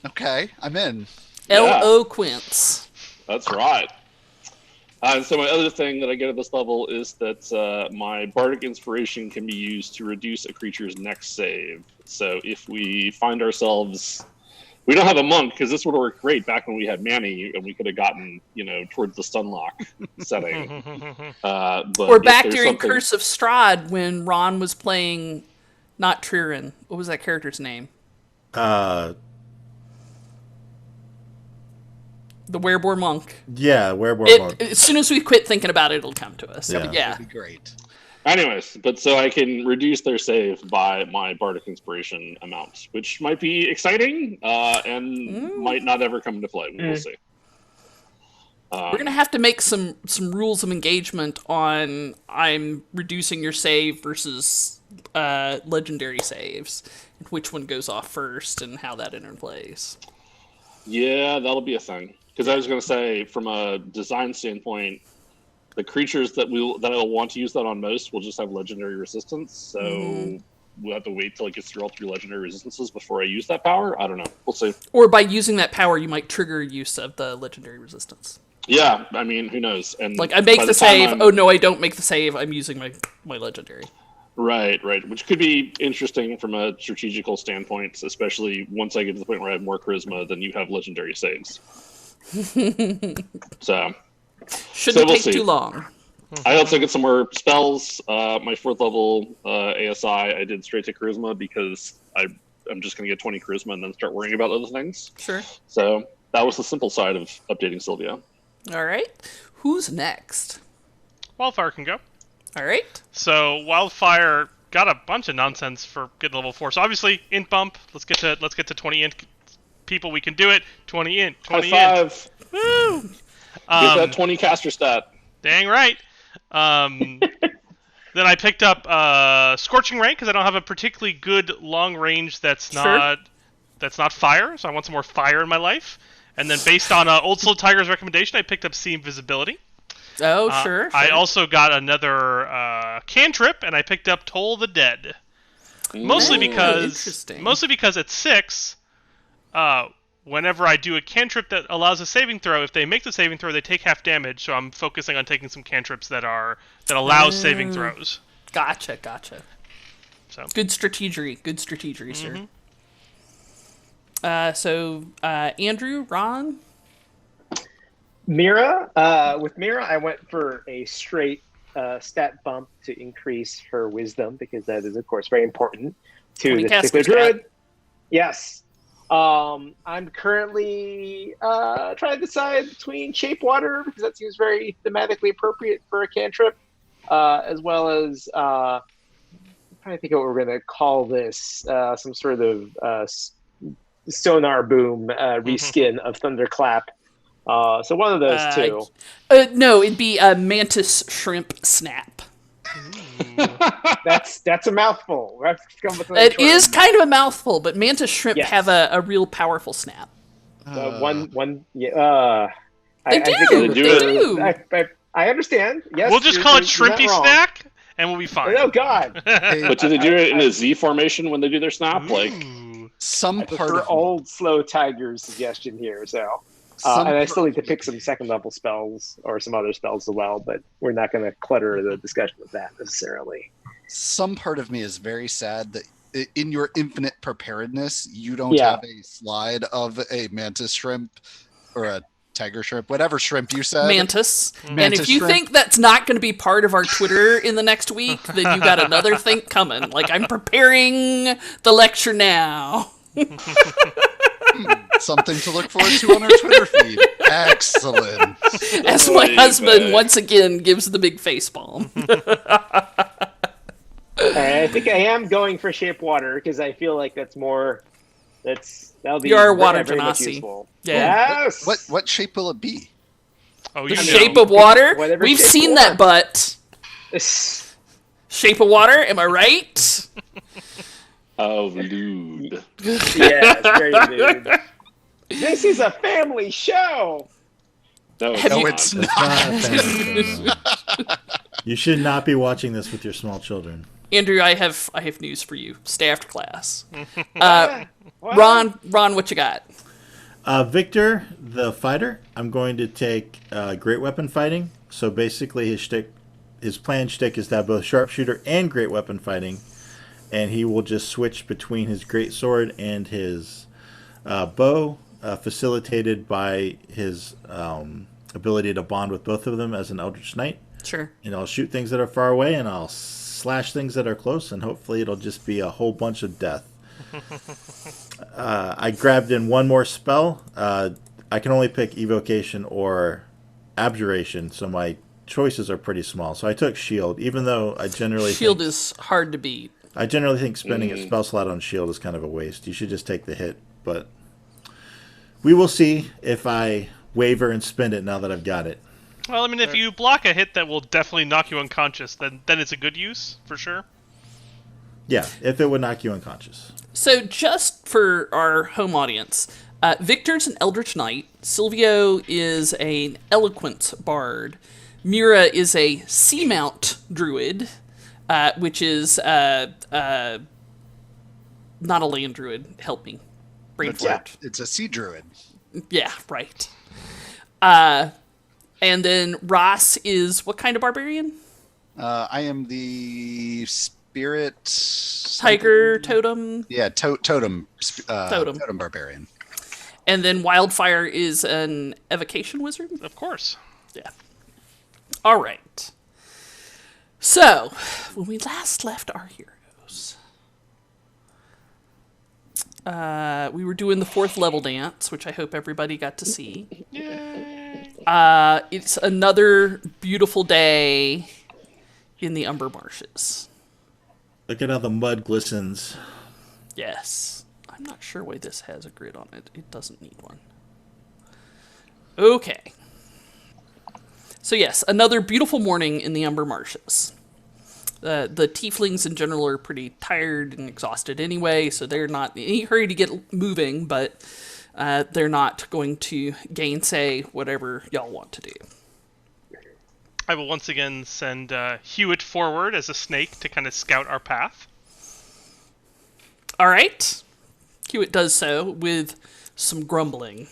Speaker 6: Okay, I'm in.
Speaker 1: Eloquence.
Speaker 3: That's right. So my other thing that I get at this level is that my Bardic Inspiration can be used to reduce a creature's next save. So if we find ourselves... We don't have a monk, because this would have worked great back when we had Manny, and we could have gotten, towards the Stunlock setting.
Speaker 1: Or back during Curse of Strahd when Ron was playing, not Tririn. What was that character's name?
Speaker 5: The
Speaker 1: Wereborn Monk.
Speaker 5: Yeah, Wereborn Monk.
Speaker 1: As soon as we quit thinking about it, it'll come to us.
Speaker 5: Yeah.
Speaker 6: That'd be great.
Speaker 3: Anyways, but so I can reduce their save by my Bardic Inspiration amount, which might be exciting and might not ever come into play. We'll see.
Speaker 1: We're going to have to make some rules of engagement on I'm reducing your save versus legendary saves, and which one goes off first and how that interplays.
Speaker 3: Yeah, that'll be a thing. Because I was going to say, from a design standpoint, the creatures that I'll want to use that on most will just have legendary resistance, so we'll have to wait till it gets through all 3 legendary resistances before I use that power. I don't know. We'll see.
Speaker 1: Or by using that power, you might trigger use of the legendary resistance.
Speaker 3: Yeah, I mean, who knows? And
Speaker 1: I make the save. Oh no, I don't make the save. I'm using my legendary.
Speaker 3: Right. Which could be interesting from a strategical standpoint, especially once I get to the point where I have more charisma than you have legendary saves. So...
Speaker 1: Shouldn't take too long.
Speaker 3: I also get some more spells. My 4th level ASI, I did straight to charisma because I'm just going to get 20 charisma and then start worrying about other things.
Speaker 1: Sure.
Speaker 3: So that was the simple side of updating Sylvia.
Speaker 1: All right. Who's next?
Speaker 4: Wildfire can go.
Speaker 1: All right.
Speaker 4: So Wildfire got a bunch of nonsense for getting level 4. So obviously int bump. Let's get to 20 int people. We can do it. 20 int. 20
Speaker 3: High
Speaker 4: int.
Speaker 3: five.
Speaker 4: Woo!
Speaker 3: Get that 20 caster stat.
Speaker 4: Dang right. Then I picked up Scorching Ray because I don't have a particularly good long range that's not fire, so I want some more fire in my life. And then based on Old Slow Tiger's recommendation, I picked up See Invisibility.
Speaker 1: Oh, sure.
Speaker 4: I also got another cantrip, and I picked up Toll the Dead. Mostly because at 6, whenever I do a cantrip that allows a saving throw, if they make the saving throw, they take half damage. So I'm focusing on taking some cantrips that allow saving throws.
Speaker 1: Gotcha.
Speaker 4: So
Speaker 1: good strategery, sir. So Andrew, Ron,
Speaker 2: Mira. With Mira, I went for a straight stat bump to increase her wisdom because that is, of course, very important to the particular druid. Yes. I'm currently trying to decide between Shape Water, because that seems very thematically appropriate for a cantrip, as well as I'm trying to think of what we're going to call this, some sort of sonar boom reskin of Thunderclap. So one of those two.
Speaker 1: No, it'd be a Mantis Shrimp Snap.
Speaker 2: That's a mouthful.
Speaker 1: It is kind of a mouthful, but Mantis Shrimp have a real powerful snap.
Speaker 2: They
Speaker 1: do.
Speaker 2: I understand. Yes,
Speaker 4: we'll just call it Shrimpy Snack, and we'll be fine.
Speaker 2: Oh God!
Speaker 3: But do they do it in a Z formation when they do their snap?
Speaker 6: Some
Speaker 2: I
Speaker 6: part
Speaker 2: prefer
Speaker 6: of
Speaker 2: old slow tiger's suggestion here. So, and I still need to pick some second level spells or some other spells as well. But we're not going to clutter the discussion with that necessarily.
Speaker 6: some part of me is very sad that in your infinite preparedness, you don't have a slide of a mantis shrimp or a tiger shrimp, whatever shrimp you said.
Speaker 1: Mantis. And if you think that's not going to be part of our Twitter in the next week, then you got another thing coming. Like, I'm preparing the lecture now.
Speaker 6: Something to look forward to on our Twitter feed. Excellent.
Speaker 1: As my husband once again gives the big face palm.
Speaker 2: I think I am going for shape water because I feel like that'll be
Speaker 1: You're a water
Speaker 2: very much
Speaker 1: genasi.
Speaker 2: useful.
Speaker 1: Yeah.
Speaker 2: Yes.
Speaker 6: What shape will it be?
Speaker 4: Oh,
Speaker 1: The
Speaker 4: you know.
Speaker 1: shape of water?
Speaker 2: Whatever
Speaker 1: We've
Speaker 2: shape
Speaker 1: seen
Speaker 2: you
Speaker 1: that
Speaker 2: want.
Speaker 1: butt.
Speaker 2: Yes.
Speaker 1: Shape of water, am I right?
Speaker 3: Oh, lewd.
Speaker 2: Yes, very good. This is a family show.
Speaker 3: No,
Speaker 1: Have you-
Speaker 3: it's
Speaker 5: It's
Speaker 3: not.
Speaker 5: not a family show. You should not be watching this with your small children.
Speaker 1: Andrew, I have news for you. Stay after class.
Speaker 2: What?
Speaker 1: Ron, what you got?
Speaker 5: Victor, the fighter, I'm going to take great weapon fighting. So basically his planned shtick is to have both sharpshooter and great weapon fighting. And he will just switch between his great sword and his bow, facilitated by his ability to bond with both of them as an Eldritch Knight.
Speaker 1: Sure.
Speaker 5: And I'll shoot things that are far away, and I'll slash things that are close, and hopefully it'll just be a whole bunch of death. I grabbed in one more spell. I can only pick Evocation or Abjuration, so my choices are pretty small. So I took Shield, even though I generally
Speaker 1: Shield is hard to beat.
Speaker 5: I generally think spending a spell slot on Shield is kind of a waste. You should just take the hit, but we will see if I waver and spend it now that I've got it.
Speaker 4: Well, I mean, if you block a hit that will definitely knock you unconscious, then it's a good use, for sure.
Speaker 5: Yeah, if it would knock you unconscious.
Speaker 1: So just for our home audience, Victor's an Eldritch Knight. Silvio is an Eloquent Bard. Mira is a Seamount Druid, which is not a land druid. Help me. Brain fart.
Speaker 6: It's a sea druid.
Speaker 1: Yeah, right. And then Ross is what kind of barbarian?
Speaker 6: I am the spirit
Speaker 1: Tiger totem.
Speaker 6: Yeah, totem.
Speaker 1: Totem.
Speaker 6: Totem barbarian.
Speaker 1: And then Wildfire is an evocation wizard.
Speaker 4: Of course.
Speaker 1: Yeah. All right. So, when we last left our heroes, we were doing the 4th level dance, which I hope everybody got to see.
Speaker 4: Yay!
Speaker 1: It's another beautiful day in the Umber Marshes.
Speaker 5: Look at how the mud glistens.
Speaker 1: Yes. I'm not sure why this has a grid on it. It doesn't need one. Okay. So yes, another beautiful morning in the Umber Marshes. The tieflings in general are pretty tired and exhausted anyway, so they're not in any hurry to get moving, but they're not going to gainsay whatever y'all want to do.
Speaker 4: I will once again send Hewitt forward as a snake to kind of scout our path.
Speaker 1: All right. Hewitt does so with some grumbling.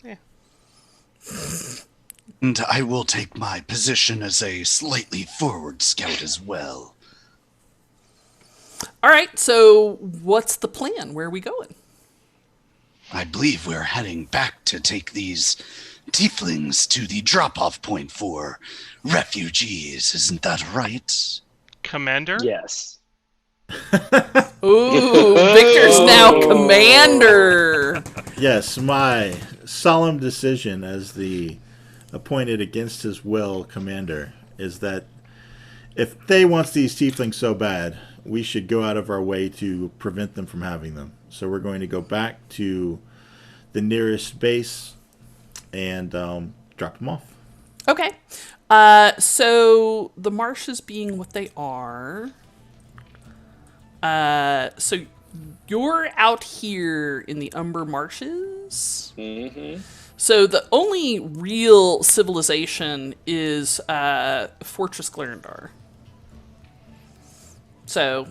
Speaker 4: Yeah.
Speaker 6: And I will take my position as a slightly forward scout as well.
Speaker 1: All right, so what's the plan? Where are we going?
Speaker 6: I believe we're heading back to take these tieflings to the drop-off point for refugees. Isn't that right?
Speaker 4: Commander?
Speaker 2: Yes.
Speaker 1: Ooh, Victor's now commander.
Speaker 5: Yes, my solemn decision as the appointed against his will commander is that if they want these tieflings so bad, we should go out of our way to prevent them from having them. So we're going to go back to the nearest base and drop them off.
Speaker 1: Okay. So the marshes being what they are. So you're out here in the Umber Marshes.
Speaker 3: Mm-hmm.
Speaker 1: So the only real civilization is Fortress Glarondar. So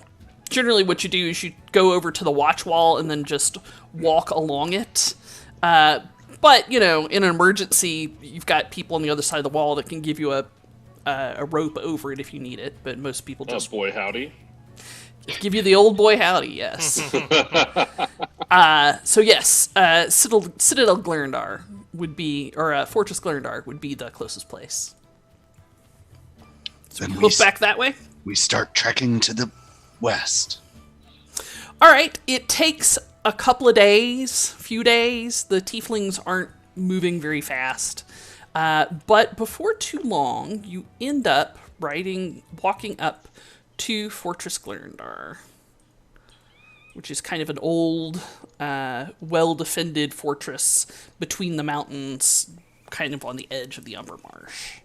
Speaker 1: generally what you do is you go over to the watch wall and then just walk along it. But, in an emergency, you've got people on the other side of the wall that can give you a rope over it if you need it. But most people just...
Speaker 3: boy, howdy.
Speaker 1: Give you the old boy howdy, yes. So yes, Citadel Glarondar would be, or Fortress Glarondar would be the closest place. So
Speaker 6: Then
Speaker 1: we look back that way?
Speaker 6: We start trekking to the west.
Speaker 1: All right, it takes a couple of days, few days. The tieflings aren't moving very fast. But before too long, you end up walking up to Fortress Glarondar, which is kind of an old, well-defended fortress between the mountains, kind of on the edge of the Umber Marsh.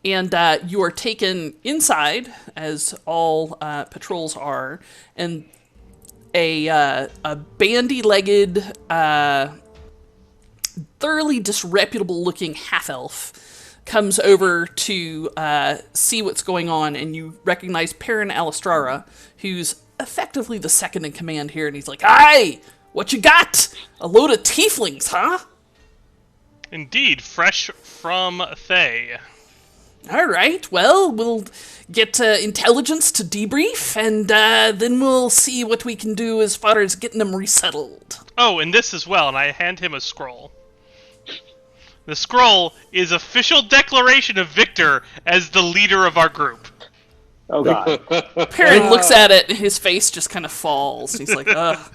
Speaker 1: And you are taken inside, as all patrols are, and a bandy-legged, thoroughly disreputable-looking half-elf comes over to see what's going on, and you recognize Perrin Alistrara, who's effectively the second in command here, and he's like, "Aye, what you got? A load of tieflings, huh?"
Speaker 4: Indeed, fresh from Thay.
Speaker 1: All right, well, we'll get intelligence to debrief, and then we'll see what we can do as far as getting them resettled.
Speaker 4: Oh, and this as well, and I hand him a scroll. The scroll is official declaration of Victor as the leader of our group.
Speaker 2: Oh, God.
Speaker 1: Perrin looks at it, and his face just kind of falls. He's like, ugh,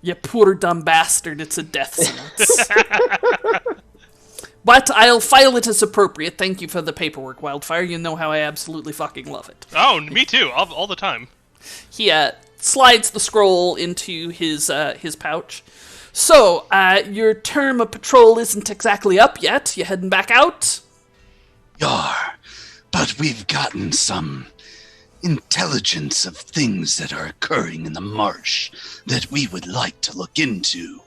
Speaker 1: you poor dumb bastard, it's a death sentence. But I'll file it as appropriate. Thank you for the paperwork, Wildfire. You know how I absolutely fucking love it.
Speaker 4: Oh, me too, all the time.
Speaker 1: He slides the scroll into his pouch. So, your term of patrol isn't exactly up yet. You heading back out?
Speaker 6: Yar, but we've gotten some intelligence of things that are occurring in the marsh that we would like to look into.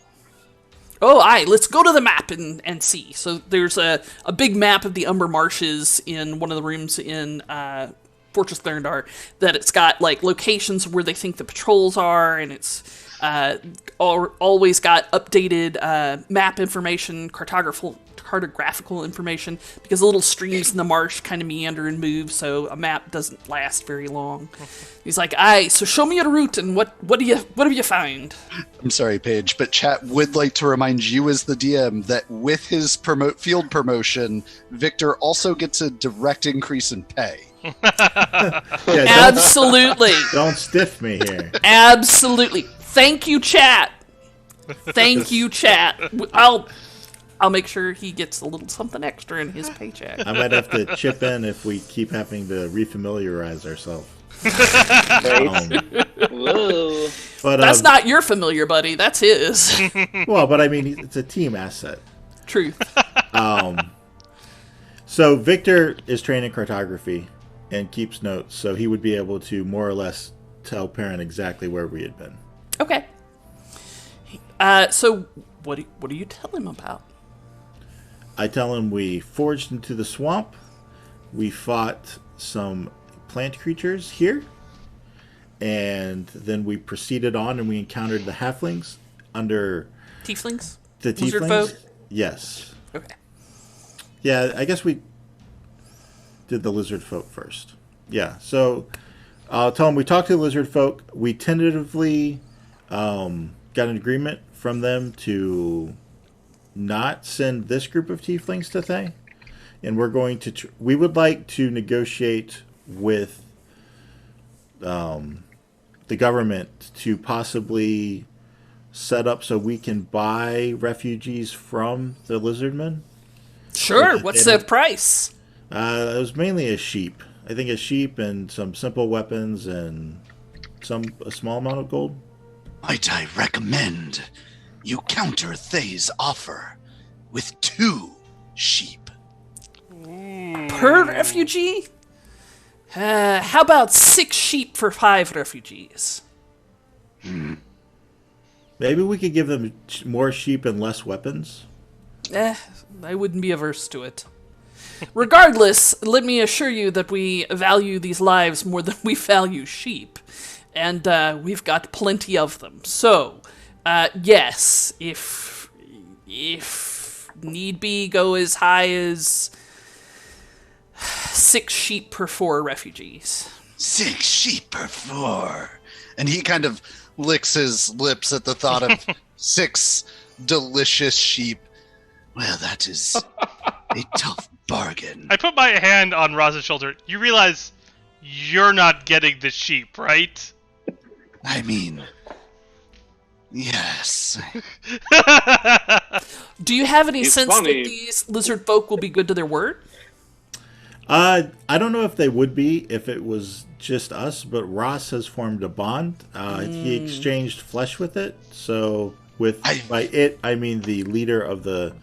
Speaker 1: Oh, aye, let's go to the map and see. So there's a big map of the Umber Marshes in one of the rooms in Fortress Glarondar that it's got, locations where they think the patrols are, and it's always got updated map information, cartographical information, because the little streams in the marsh kind of meander and move, so a map doesn't last very long. He's like, "Aye, so show me your route, and what have you found?"
Speaker 6: I'm sorry, Paige, but chat would like to remind you as the DM that with his field promotion, Victor also gets a direct increase in pay.
Speaker 5: Yeah,
Speaker 1: Absolutely.
Speaker 5: Don't stiff me here.
Speaker 1: Absolutely. Thank you, chat. Thank you, chat. I'll make sure he gets a little something extra in his paycheck.
Speaker 5: I might have to chip in if we keep having to refamiliarize ourselves.
Speaker 3: Whoa.
Speaker 5: But
Speaker 1: That's not your familiar, buddy. That's his.
Speaker 5: well, but I mean, it's a team asset.
Speaker 1: Truth.
Speaker 5: So Victor is trained in cartography and keeps notes, so he would be able to more or less tell Perrin exactly where we had been.
Speaker 1: Okay. So what do you tell him about?
Speaker 5: I tell him we forged into the swamp, we fought some plant creatures here, and then we proceeded on and we encountered the halflings under...
Speaker 1: Tieflings?
Speaker 5: The
Speaker 1: Lizard
Speaker 5: tieflings?
Speaker 1: folk?
Speaker 5: Yes.
Speaker 1: Okay.
Speaker 5: Yeah, I guess we did the lizard folk first. Yeah, so I'll tell them we talked to the lizard folk. We tentatively got an agreement from them to not send this group of tieflings to Thay. And we're going to... we would like to negotiate with the government to possibly set up so we can buy refugees from the lizardmen.
Speaker 1: Sure. What's the price?
Speaker 5: It was mainly a sheep. I think a sheep and some simple weapons and a small amount of gold.
Speaker 6: Might I recommend you counter Thay's offer with 2 sheep?
Speaker 1: Per refugee? How about 6 sheep for 5 refugees?
Speaker 5: Maybe we could give them more sheep and less weapons.
Speaker 1: I wouldn't be averse to it. Regardless, let me assure you that we value these lives more than we value sheep. And we've got plenty of them. So, yes, if need be, go as high as 6 sheep per 4 refugees.
Speaker 6: 6 sheep per 4. And he kind of licks his lips at the thought of 6 delicious sheep. Well, that is a tough bargain.
Speaker 4: I put my hand on Roz's shoulder. You realize you're not getting the sheep, right?
Speaker 6: I mean, yes.
Speaker 1: Do you have any
Speaker 3: It's
Speaker 1: sense
Speaker 3: funny.
Speaker 1: that these lizard folk will be good to their word?
Speaker 5: I don't know if they would be if it was just us, but Ross has formed a bond. He exchanged flesh with it. So by it, I mean the leader of the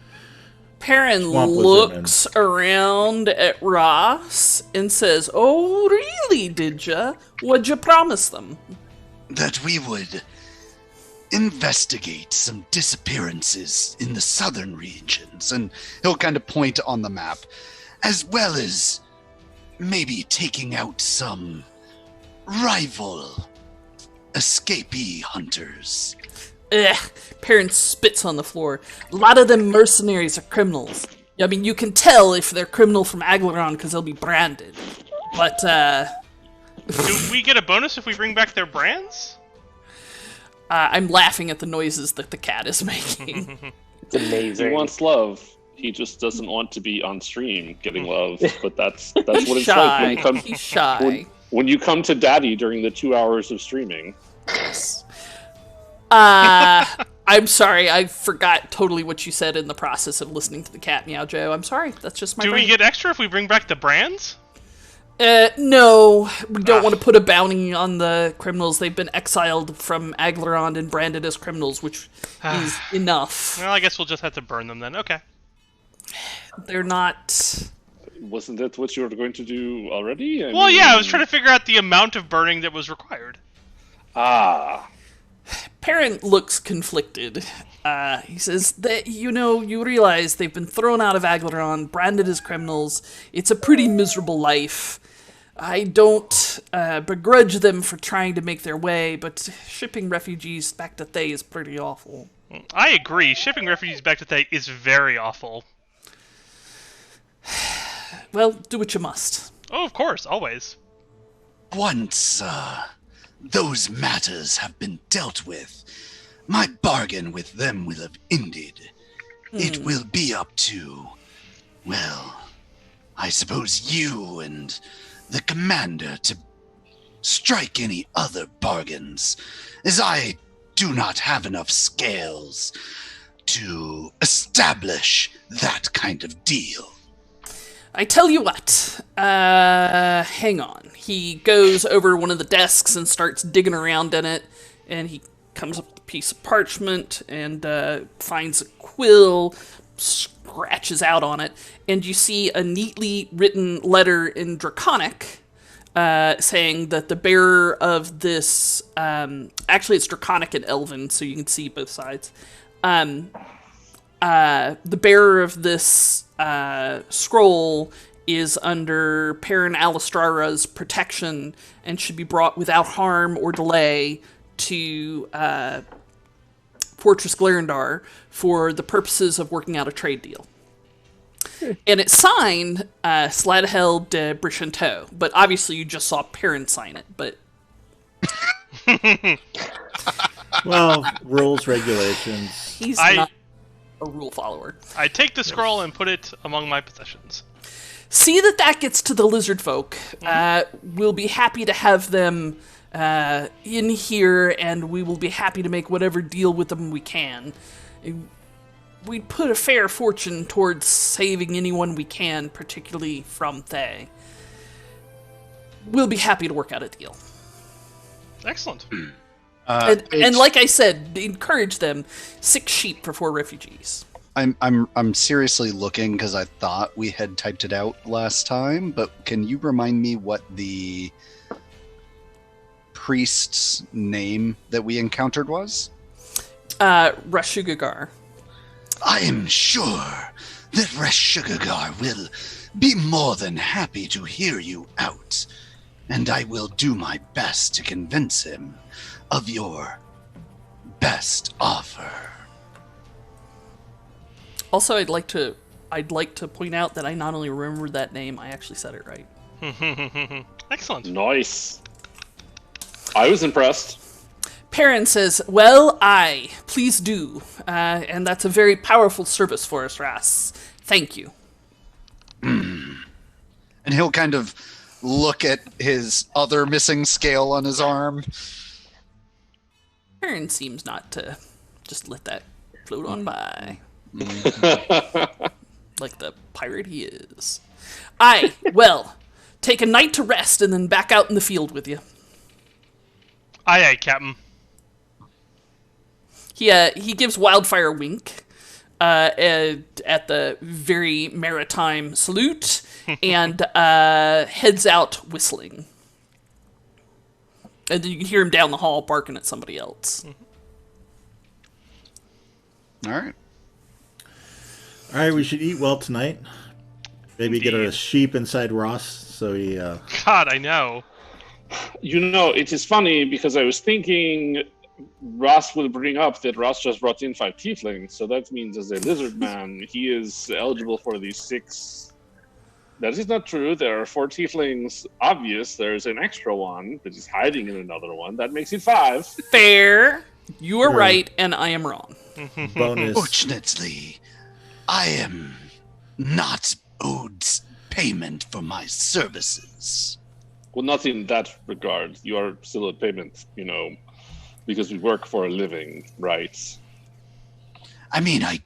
Speaker 1: Perrin
Speaker 5: Swamp
Speaker 1: looks around at Ross and says, "Oh, really, did ya? What'd you promise them?"
Speaker 6: That we would investigate some disappearances in the southern regions. And he'll kind of point on the map. As well as maybe taking out some rival escapee hunters.
Speaker 1: Ugh, Perrin spits on the floor. A lot of them mercenaries are criminals. I mean, you can tell if they're criminal from Aglaron because they'll be branded. But,
Speaker 4: Do we get a bonus if we bring back their brands?
Speaker 1: I'm laughing at the noises that the cat is making.
Speaker 2: It's amazing.
Speaker 3: He wants love. He just doesn't want to be on stream getting love. But that's what
Speaker 1: He's
Speaker 3: it's
Speaker 1: shy.
Speaker 3: like when you come.
Speaker 1: He's shy.
Speaker 3: When you come to Daddy during the 2 hours of streaming.
Speaker 1: I'm sorry, I forgot totally what you said in the process of listening to the cat meow, Joe. I'm sorry, that's just my
Speaker 4: Do
Speaker 1: brain.
Speaker 4: we get extra if we bring back the brands?
Speaker 1: No, we don't want to put a bounty on the criminals. They've been exiled from Aglaron and branded as criminals, which is enough.
Speaker 4: Well, I guess we'll just have to burn them then. Okay.
Speaker 1: They're not...
Speaker 3: Wasn't that what you were going to do already?
Speaker 4: Well, yeah, I was trying to figure out the amount of burning that was required.
Speaker 1: Perrin looks conflicted. He says that, you realize they've been thrown out of Aglaron, branded as criminals. It's a pretty miserable life. I don't begrudge them for trying to make their way, but shipping refugees back to Thay is pretty awful.
Speaker 4: I agree. Shipping refugees back to Thay is very awful.
Speaker 1: Well, do what you must.
Speaker 4: Oh, of course, always.
Speaker 6: Once those matters have been dealt with, my bargain with them will have ended. It will be up to, well, I suppose you and the commander to strike any other bargains, as I do not have enough scales to establish that kind of deal.
Speaker 1: I tell you what, hang on. He goes over one of the desks and starts digging around in it, and he comes up with a piece of parchment and finds a quill, scratches out on it, and you see a neatly written letter in Draconic saying that the bearer of this, actually it's Draconic and Elven, so you can see both sides. The bearer of this scroll is under Perrin Alistrara's protection and should be brought without harm or delay to Fortress Glarondar for the purposes of working out a trade deal. And it's signed Sladahel de Brichanteau, but obviously you just saw Perrin sign it, but...
Speaker 5: Well, rules, regulations.
Speaker 1: He's not a rule follower.
Speaker 4: I take the scroll and put it among my possessions.
Speaker 1: See that gets to the lizard folk. We'll be happy to have them in here, and we will be happy to make whatever deal with them we can. We'd put a fair fortune towards saving anyone we can, particularly from Thay. We'll be happy to work out a deal.
Speaker 4: Excellent.
Speaker 1: And like I said, encourage them. 6 sheep for 4 refugees.
Speaker 6: I'm seriously looking because I thought we had typed it out last time, but can you remind me what the priest's name that we encountered was?
Speaker 1: Rashugagar.
Speaker 6: I am sure that Rashugagar will be more than happy to hear you out. and I will do my best to convince him of your best offer.
Speaker 1: Also, I'd like to point out that I not only remembered that name, I actually said it right.
Speaker 4: Excellent.
Speaker 3: Nice. I was impressed.
Speaker 1: Perrin says, "Well, aye, please do. And that's a very powerful service for us, Ras. Thank you."
Speaker 6: And he'll kind of look at his other missing scale on his arm.
Speaker 1: Perrin seems not to just let that float on by. Like the pirate he is. Aye, well, take a night to rest and then back out in the field with you.
Speaker 4: Aye, aye, Captain.
Speaker 1: He gives Wildfire a wink at the very maritime salute and heads out whistling. And then you can hear him down the hall barking at somebody else.
Speaker 6: All right.
Speaker 5: All right, we should eat well tonight. Maybe get a
Speaker 4: Indeed.
Speaker 5: sheep inside Ross so he...
Speaker 4: God, I know.
Speaker 3: You know, it is funny because I was thinking Ross will bring up that Ross just brought in 5 tieflings, so that means as a lizard man, he is eligible for these 6. That is not true. There are 4 tieflings. Obvious. There's an extra one that is hiding in another one. That makes it 5.
Speaker 1: Fair. You are
Speaker 5: Sure.
Speaker 1: right, and I am wrong.
Speaker 5: bonus.
Speaker 6: Fortunately, I am not owed payment for my services.
Speaker 3: Well, not in that regard. You are still a payment, because we work for a living, right?
Speaker 6: I mean, I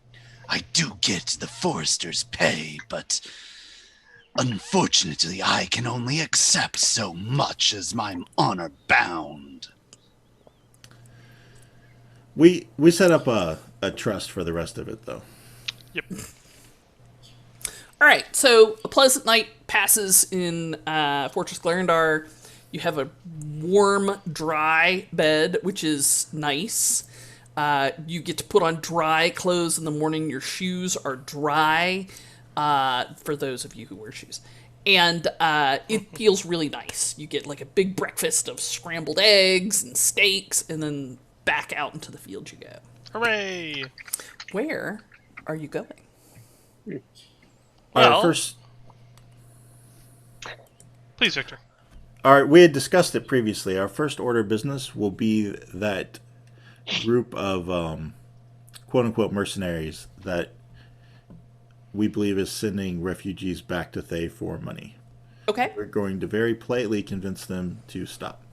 Speaker 6: do get the forester's pay, but unfortunately, I can only accept so much as I'm honor bound.
Speaker 5: We set up a trust for the rest of it, though.
Speaker 4: Yep.
Speaker 1: All right, so a pleasant night passes in Fortress Glarondar. You have a warm, dry bed, which is nice. You get to put on dry clothes in the morning. Your shoes are dry, for those of you who wear shoes. And it feels really nice. You get like a big breakfast of scrambled eggs and steaks, and then back out into the field you go.
Speaker 4: Hooray!
Speaker 1: Where are you going?
Speaker 5: All right,
Speaker 4: Well-
Speaker 5: first...
Speaker 4: Please, Victor.
Speaker 5: All right, we had discussed it previously. Our first order of business will be that group of quote-unquote mercenaries that we believe is sending refugees back to Thay for money.
Speaker 1: Okay.
Speaker 5: We're going to very politely convince them to stop.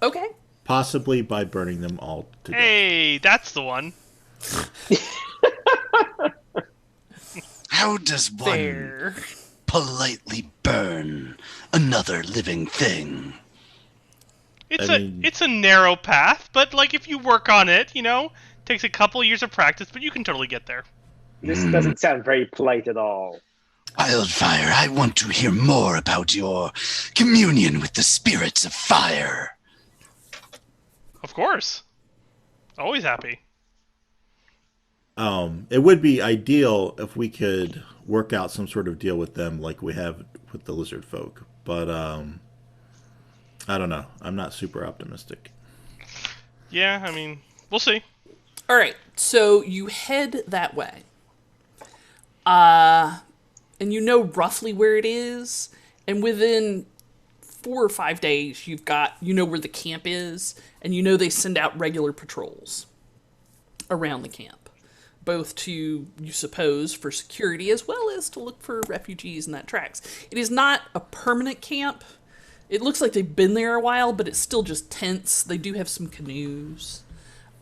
Speaker 1: Okay.
Speaker 5: Possibly by burning them all to death.
Speaker 4: Hey, that's the one.
Speaker 6: How does one
Speaker 1: Fair.
Speaker 6: politely burn another living thing?
Speaker 4: It's a narrow path, but like if you work on it, takes a couple years of practice, but you can totally get there.
Speaker 2: This doesn't sound very polite at all.
Speaker 6: Wildfire, I want to hear more about your communion with the spirits of fire.
Speaker 4: Of course. Always happy.
Speaker 5: It would be ideal if we could work out some sort of deal with them like we have with the lizard folk. But, I don't know. I'm not super optimistic.
Speaker 4: Yeah, I mean, we'll see.
Speaker 1: All right, so you head that way. And you know roughly where it is, and within 4 or 5 days, you know where the camp is, and you know they send out regular patrols around the camp, both to, you suppose, for security, as well as to look for refugees, and that tracks. It is not a permanent camp. It looks like they've been there a while, but it's still just tents. They do have some canoes.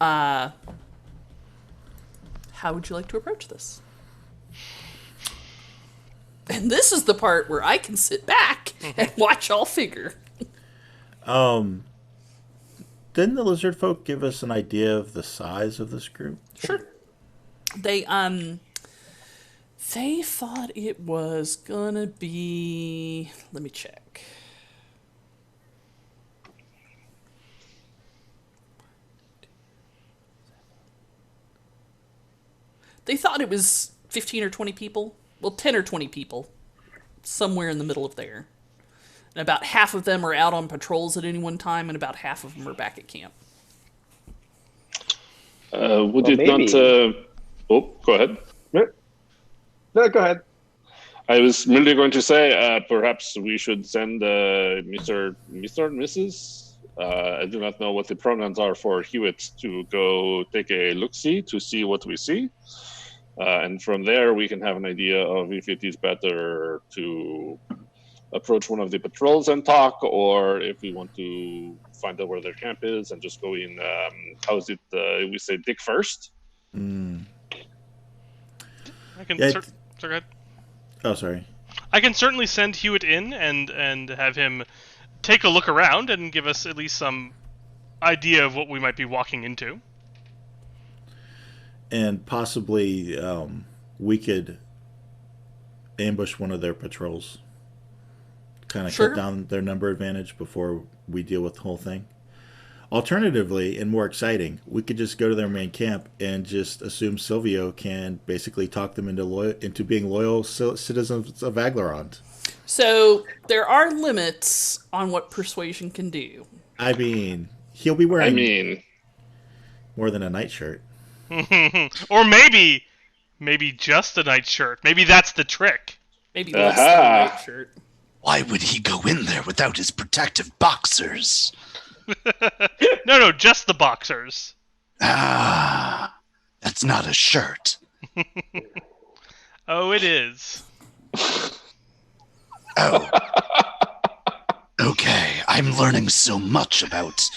Speaker 1: How would you like to approach this? And this is the part where I can sit back and watch all figure.
Speaker 5: Didn't the lizard folk give us an idea of the size of this group?
Speaker 1: Sure. They thought it was gonna be, let me check. They thought it was 15 or 20 people. Well, 10 or 20 people. Somewhere in the middle of there. About half of them are out on patrols at any one time, and about half of them are back at camp.
Speaker 3: Would
Speaker 2: Well,
Speaker 3: it not?
Speaker 2: maybe-
Speaker 3: Go ahead.
Speaker 2: No, go ahead.
Speaker 3: I was merely going to say, perhaps we should send Mr. and Mrs. I do not know what the pronouns are for Hewitt to go take a look-see to see what we see. And from there, we can have an idea of if it is better to approach one of the patrols and talk, or if we want to find out where their camp is and just go in. How is it? We say dig first.
Speaker 5: Mm.
Speaker 4: I can.
Speaker 5: Yeah,
Speaker 4: Sorry, go ahead.
Speaker 5: Oh, sorry.
Speaker 4: I can certainly send Hewitt in and have him take a look around and give us at least some idea of what we might be walking into.
Speaker 5: And possibly we could ambush one of their patrols. Kind of
Speaker 1: Sure.
Speaker 5: cut down their number advantage before we deal with the whole thing. Alternatively, and more exciting, we could just go to their main camp and just assume Silvio can basically talk them into being loyal citizens of Aglarond.
Speaker 1: So there are limits on what persuasion can do.
Speaker 5: I mean, he'll be
Speaker 3: I
Speaker 5: wearing
Speaker 3: mean,
Speaker 5: more than a nightshirt.
Speaker 4: Or maybe just a nightshirt. Maybe that's the trick.
Speaker 1: Maybe less than a white shirt.
Speaker 6: Why would he go in there without his protective boxers?
Speaker 4: No, just the boxers.
Speaker 6: Ah, that's not a shirt.
Speaker 4: Oh, it is.
Speaker 6: Oh. Okay, I'm learning so much about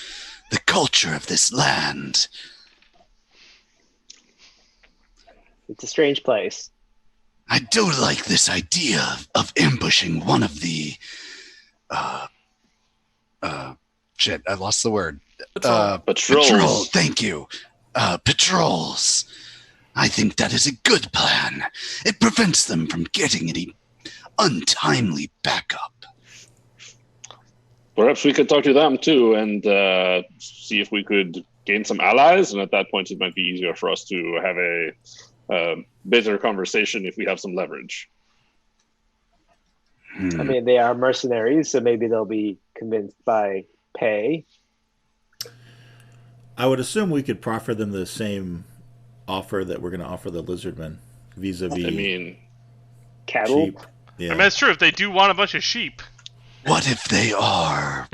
Speaker 6: the culture of this land.
Speaker 2: It's a strange place.
Speaker 6: I do like this idea of ambushing one of the shit, I lost the word.
Speaker 3: patrols.
Speaker 6: Patrol, thank you. Patrols. I think that is a good plan. It prevents them from getting any untimely backup.
Speaker 3: Perhaps we could talk to them too and see if we could gain some allies. And at that point, it might be easier for us to have a better conversation if we have some leverage.
Speaker 2: I mean, they are mercenaries, so maybe they'll be convinced by pay.
Speaker 5: I would assume we could proffer them the same offer that we're going to offer the lizardmen vis-a-vis
Speaker 3: I mean,
Speaker 2: Cattle.
Speaker 5: sheep.
Speaker 4: I
Speaker 5: Yeah.
Speaker 4: mean, that's true if they do want a bunch of sheep.
Speaker 6: What if they are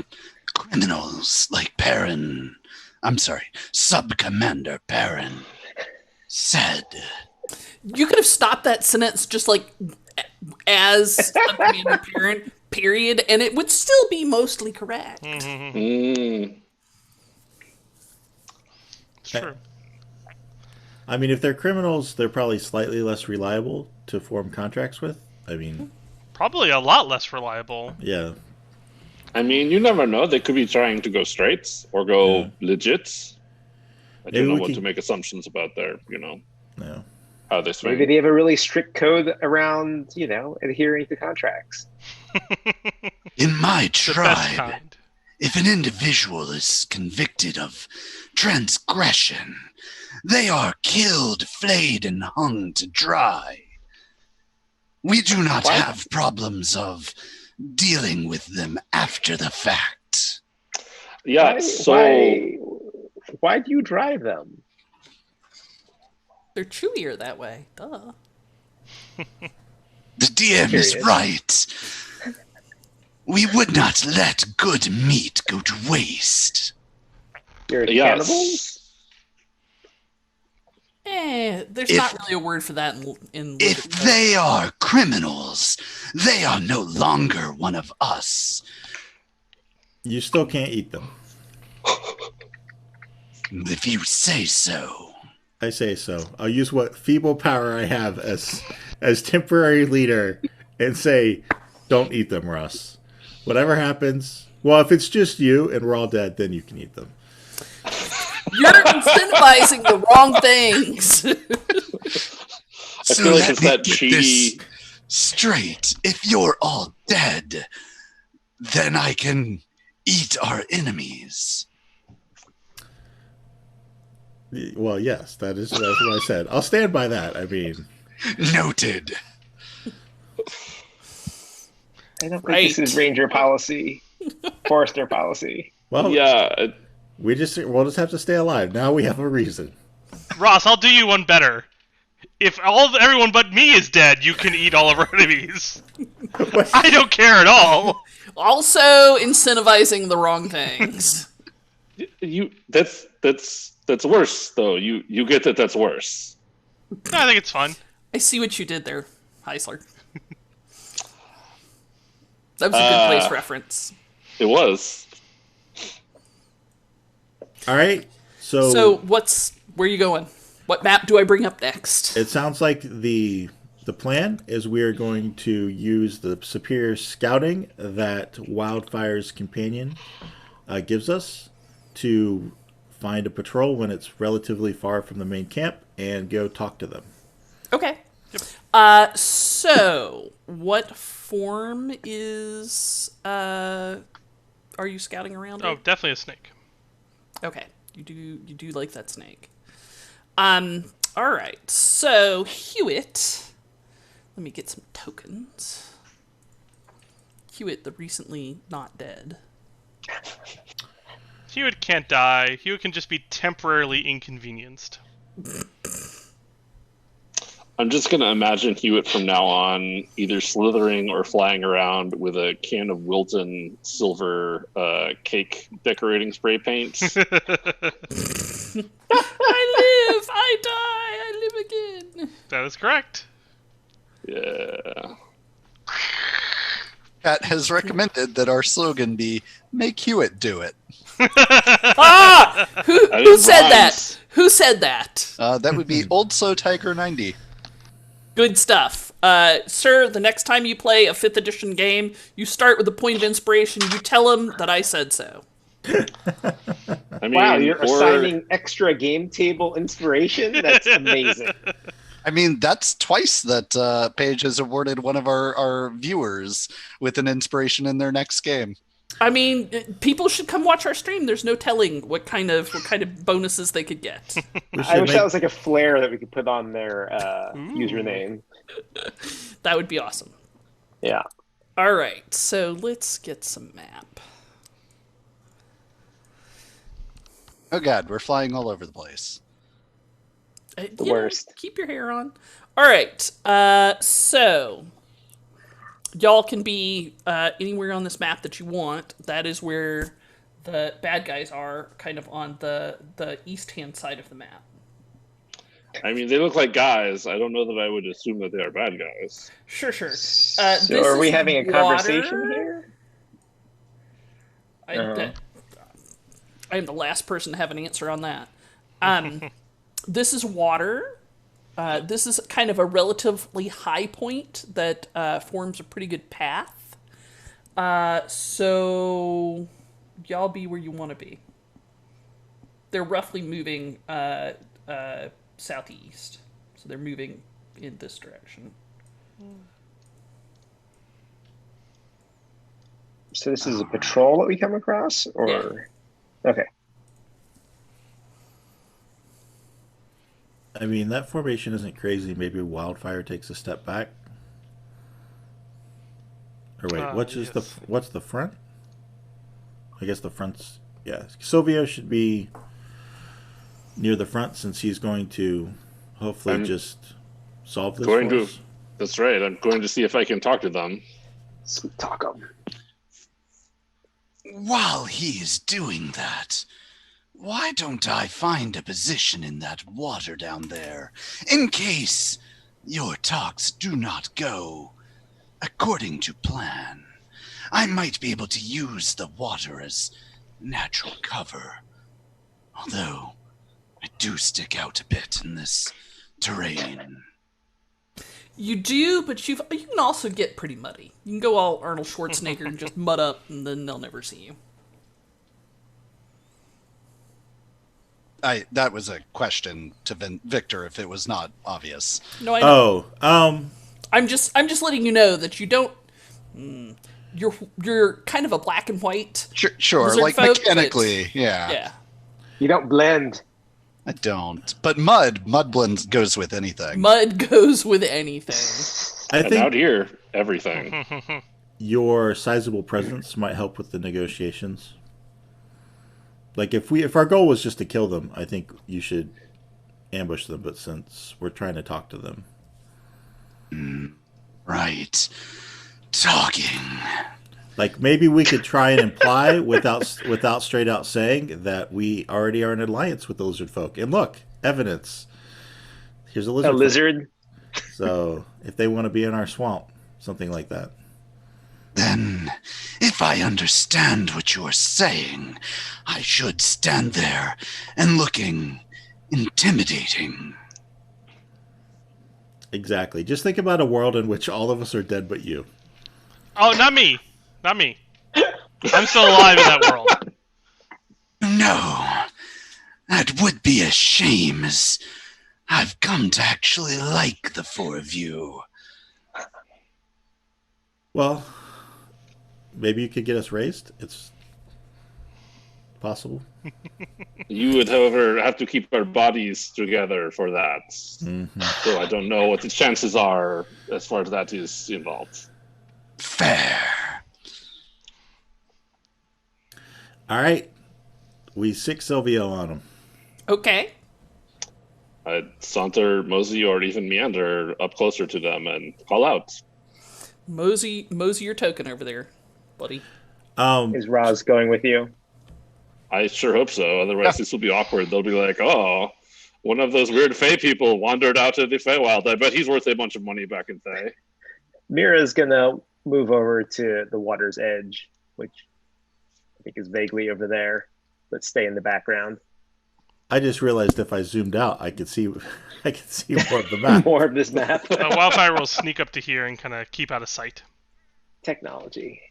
Speaker 6: criminals like Perrin? I'm sorry, Sub-Commander Perrin said.
Speaker 1: You could have stopped that sentence just like as a commander parent, period, and it would still be mostly correct.
Speaker 4: It's true.
Speaker 5: I mean, if they're criminals, they're probably slightly less reliable to form contracts with. I mean,
Speaker 4: Probably a lot less reliable.
Speaker 5: yeah.
Speaker 3: I mean, you never know. They could be trying to go straight or go
Speaker 5: Yeah.
Speaker 3: legit. I
Speaker 5: Maybe
Speaker 3: don't know
Speaker 5: we
Speaker 3: what
Speaker 5: can-
Speaker 3: to make assumptions about their,
Speaker 5: No.
Speaker 3: how they swing.
Speaker 2: Maybe they have a really strict code around, adhering to contracts.
Speaker 6: In my
Speaker 4: The best
Speaker 6: tribe,
Speaker 4: kind.
Speaker 6: if an individual is convicted of transgression, they are killed, flayed, and hung to dry. We do not
Speaker 2: Why-
Speaker 6: have problems of dealing with them after the fact.
Speaker 3: Yeah,
Speaker 2: Why do you drive them?
Speaker 1: They're chewier that way. Duh.
Speaker 6: The DM is
Speaker 2: Period.
Speaker 6: right. We would not let good meat go to waste.
Speaker 2: You're a cannibal?
Speaker 3: yes.
Speaker 1: There's
Speaker 6: If-
Speaker 1: not really a word for that in
Speaker 6: If they are criminals, they are no longer one of us.
Speaker 5: You still can't eat them.
Speaker 6: If you say so.
Speaker 5: I say so. I'll use what feeble power I have as temporary leader and say, don't eat them, Russ. Whatever happens, well, if it's just you and we're all dead, then you can eat them.
Speaker 1: You're incentivizing the wrong things.
Speaker 3: I feel like it's
Speaker 6: let me
Speaker 3: that
Speaker 6: get this straight. If you're all dead, then I can eat our enemies.
Speaker 5: Well, yes, that's what I said. I'll stand by that. I mean,
Speaker 6: Noted.
Speaker 2: I don't think
Speaker 1: Right.
Speaker 2: this is ranger policy, forester policy.
Speaker 5: Well,
Speaker 3: Yeah,
Speaker 5: we'll just have to stay alive. Now we have a reason.
Speaker 4: Ross, I'll do you one better. If everyone but me is dead, you can eat all of our enemies. I don't care at all.
Speaker 1: Also incentivizing the wrong things.
Speaker 3: that's worse though. You get that that's worse.
Speaker 4: I think it's fun.
Speaker 1: I see what you did there, Heisler. That was a good place reference.
Speaker 3: It was.
Speaker 5: All right.
Speaker 1: So where are you going? What map do I bring up next?
Speaker 5: It sounds like the plan is we are going to use the superior scouting that Wildfire's companion gives us to find a patrol when it's relatively far from the main camp and go talk to them.
Speaker 1: Okay. So what form is are you scouting around?
Speaker 4: Oh, definitely a snake.
Speaker 1: Okay. You do like that snake. All right. So Hewitt, let me get some tokens. Hewitt, the recently not dead.
Speaker 4: Hewitt can't die. Hewitt can just be temporarily inconvenienced.
Speaker 3: I'm just gonna imagine Hewitt from now on either slithering or flying around with a can of Wilton silver cake decorating spray paint.
Speaker 1: I live, I die, I live again.
Speaker 4: That is correct.
Speaker 3: Yeah.
Speaker 6: Pat has recommended that our slogan be "Make Hewitt do it."
Speaker 1: Ah! Who said that? Who said that?
Speaker 6: That would be Old Slow Tiger 90.
Speaker 1: Good stuff. Sir, the next time you play a 5th edition game, you start with a point of inspiration. You tell him that I said so.
Speaker 3: I mean,
Speaker 2: Wow, you're assigning extra game table inspiration? That's amazing.
Speaker 6: I mean, that's twice that Paige has awarded one of our viewers with an inspiration in their next game.
Speaker 1: I mean, people should come watch our stream. There's no telling what kind of bonuses they could get.
Speaker 2: I wish that was like a flare that we could put on their username.
Speaker 1: That would be awesome.
Speaker 2: Yeah.
Speaker 1: All right, so let's get some map.
Speaker 6: Oh god, we're flying all over the place.
Speaker 2: The worst.
Speaker 1: Keep your hair on. All right, so y'all can be anywhere on this map that you want. That is where the bad guys are, kind of on the east-hand side of the map.
Speaker 3: I mean, they look like guys. I don't know that I would assume that they are bad guys.
Speaker 1: Sure.
Speaker 2: So are we having a conversation here?
Speaker 1: I am the last person to have an answer on that. This is water. This is kind of a relatively high point that forms a pretty good path. So y'all be where you want to be. They're roughly moving southeast. So they're moving in this direction.
Speaker 2: So this is a patrol that we come across? Or
Speaker 1: Yeah.
Speaker 2: Okay.
Speaker 5: I mean, that formation isn't crazy. Maybe Wildfire takes a step back. Or wait, what's the front? I guess the front's, yeah. Silvio should be near the front since he's going to hopefully just solve this for us.
Speaker 3: That's right. I'm going to see if I can talk to them.
Speaker 2: Sweet taco.
Speaker 6: While he is doing that, why don't I find a position in that water down there, in case your talks do not go according to plan? I might be able to use the water as natural cover, although I do stick out a bit in this terrain.
Speaker 1: You do, but you can also get pretty muddy. You can go all Arnold Schwarzenegger and just mud up, and then they'll never see you.
Speaker 6: That was a question to Victor, if it was not obvious.
Speaker 1: No, I know.
Speaker 5: Oh,
Speaker 1: I'm just letting you know that you don't. You're kind of a black and white.
Speaker 6: Sure,
Speaker 1: Lizard
Speaker 6: like
Speaker 1: folk,
Speaker 6: mechanically, yeah.
Speaker 1: Yeah.
Speaker 2: You don't blend.
Speaker 6: I don't. But mud blends goes with anything.
Speaker 1: Mud goes with anything.
Speaker 5: I
Speaker 3: And
Speaker 5: think
Speaker 3: out here, everything.
Speaker 5: your sizable presence might help with the negotiations. Like if our goal was just to kill them, I think you should ambush them. But since we're trying to talk to them,
Speaker 6: Right. Talking.
Speaker 5: like maybe we could try and imply without straight out saying that we already are in alliance with the lizard folk. And look, evidence. Here's a lizard.
Speaker 2: A lizard.
Speaker 5: So if they want to be in our swamp, something like that.
Speaker 6: Then, if I understand what you're saying, I should stand there and looking intimidating.
Speaker 5: Exactly. Just think about a world in which all of us are dead but you.
Speaker 4: Oh, not me. Not me. I'm still alive in that world.
Speaker 6: No, that would be a shame, as I've come to actually like the four of you.
Speaker 5: Well, maybe you could get us raised. It's possible.
Speaker 3: You would, however, have to keep our bodies together for that.
Speaker 5: Mm-hmm.
Speaker 3: So I don't know what the chances are as far as that is involved.
Speaker 6: Fair.
Speaker 5: All right. We sick Silvio on him.
Speaker 1: Okay.
Speaker 3: I'd saunter, mosey, or even meander up closer to them and call out.
Speaker 1: Mosey your token over there, buddy.
Speaker 2: Is Roz going with you?
Speaker 3: I sure hope so. Otherwise, this will be awkward. They'll be like, "Oh, one of those weird Fey people wandered out to the Feywild. I bet he's worth a bunch of money back in Fey."
Speaker 2: Mira's gonna move over to the water's edge, which I think is vaguely over there, but stay in the background.
Speaker 5: I just realized if I zoomed out, I could see more of the map.
Speaker 2: More of this map.
Speaker 4: Wildfire will sneak up to here and kind of keep out of sight.
Speaker 2: Technology.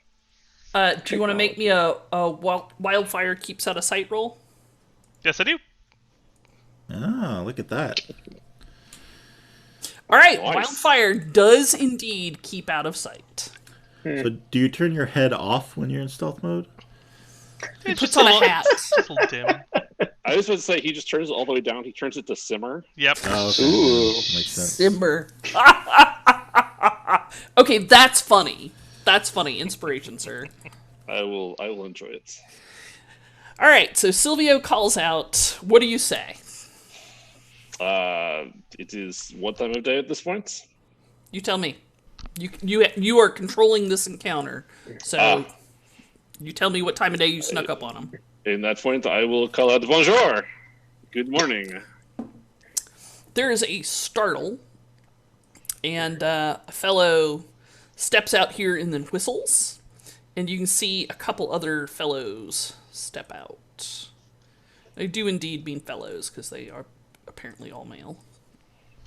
Speaker 1: Do you want to make me a wildfire keeps out of sight roll?
Speaker 4: Yes, I do.
Speaker 5: Oh, look at that.
Speaker 1: All right,
Speaker 3: Nice.
Speaker 1: wildfire does indeed keep out of sight.
Speaker 5: So do you turn your head off when you're in stealth mode?
Speaker 1: He
Speaker 4: It's
Speaker 1: puts
Speaker 4: just
Speaker 1: on a
Speaker 4: little-
Speaker 1: hat.
Speaker 4: Just a little dim.
Speaker 3: I was about to say he just turns it all the way down. He turns it to simmer.
Speaker 4: Yep.
Speaker 5: Oh, okay.
Speaker 2: Ooh.
Speaker 5: Makes sense.
Speaker 1: Simmer. Okay, that's funny. That's funny. Inspiration, sir.
Speaker 3: I will enjoy it.
Speaker 1: All right, so Silvio calls out. What do you say?
Speaker 3: It is what time of day at this point?
Speaker 1: You tell me. You are controlling this encounter, so you tell me what time of day you snuck up on him.
Speaker 3: In that point, I will call out bonjour. Good morning.
Speaker 1: There is a startle, and a fellow steps out here and then whistles, and you can see a couple other fellows step out. They do indeed mean fellows, because they are apparently all male.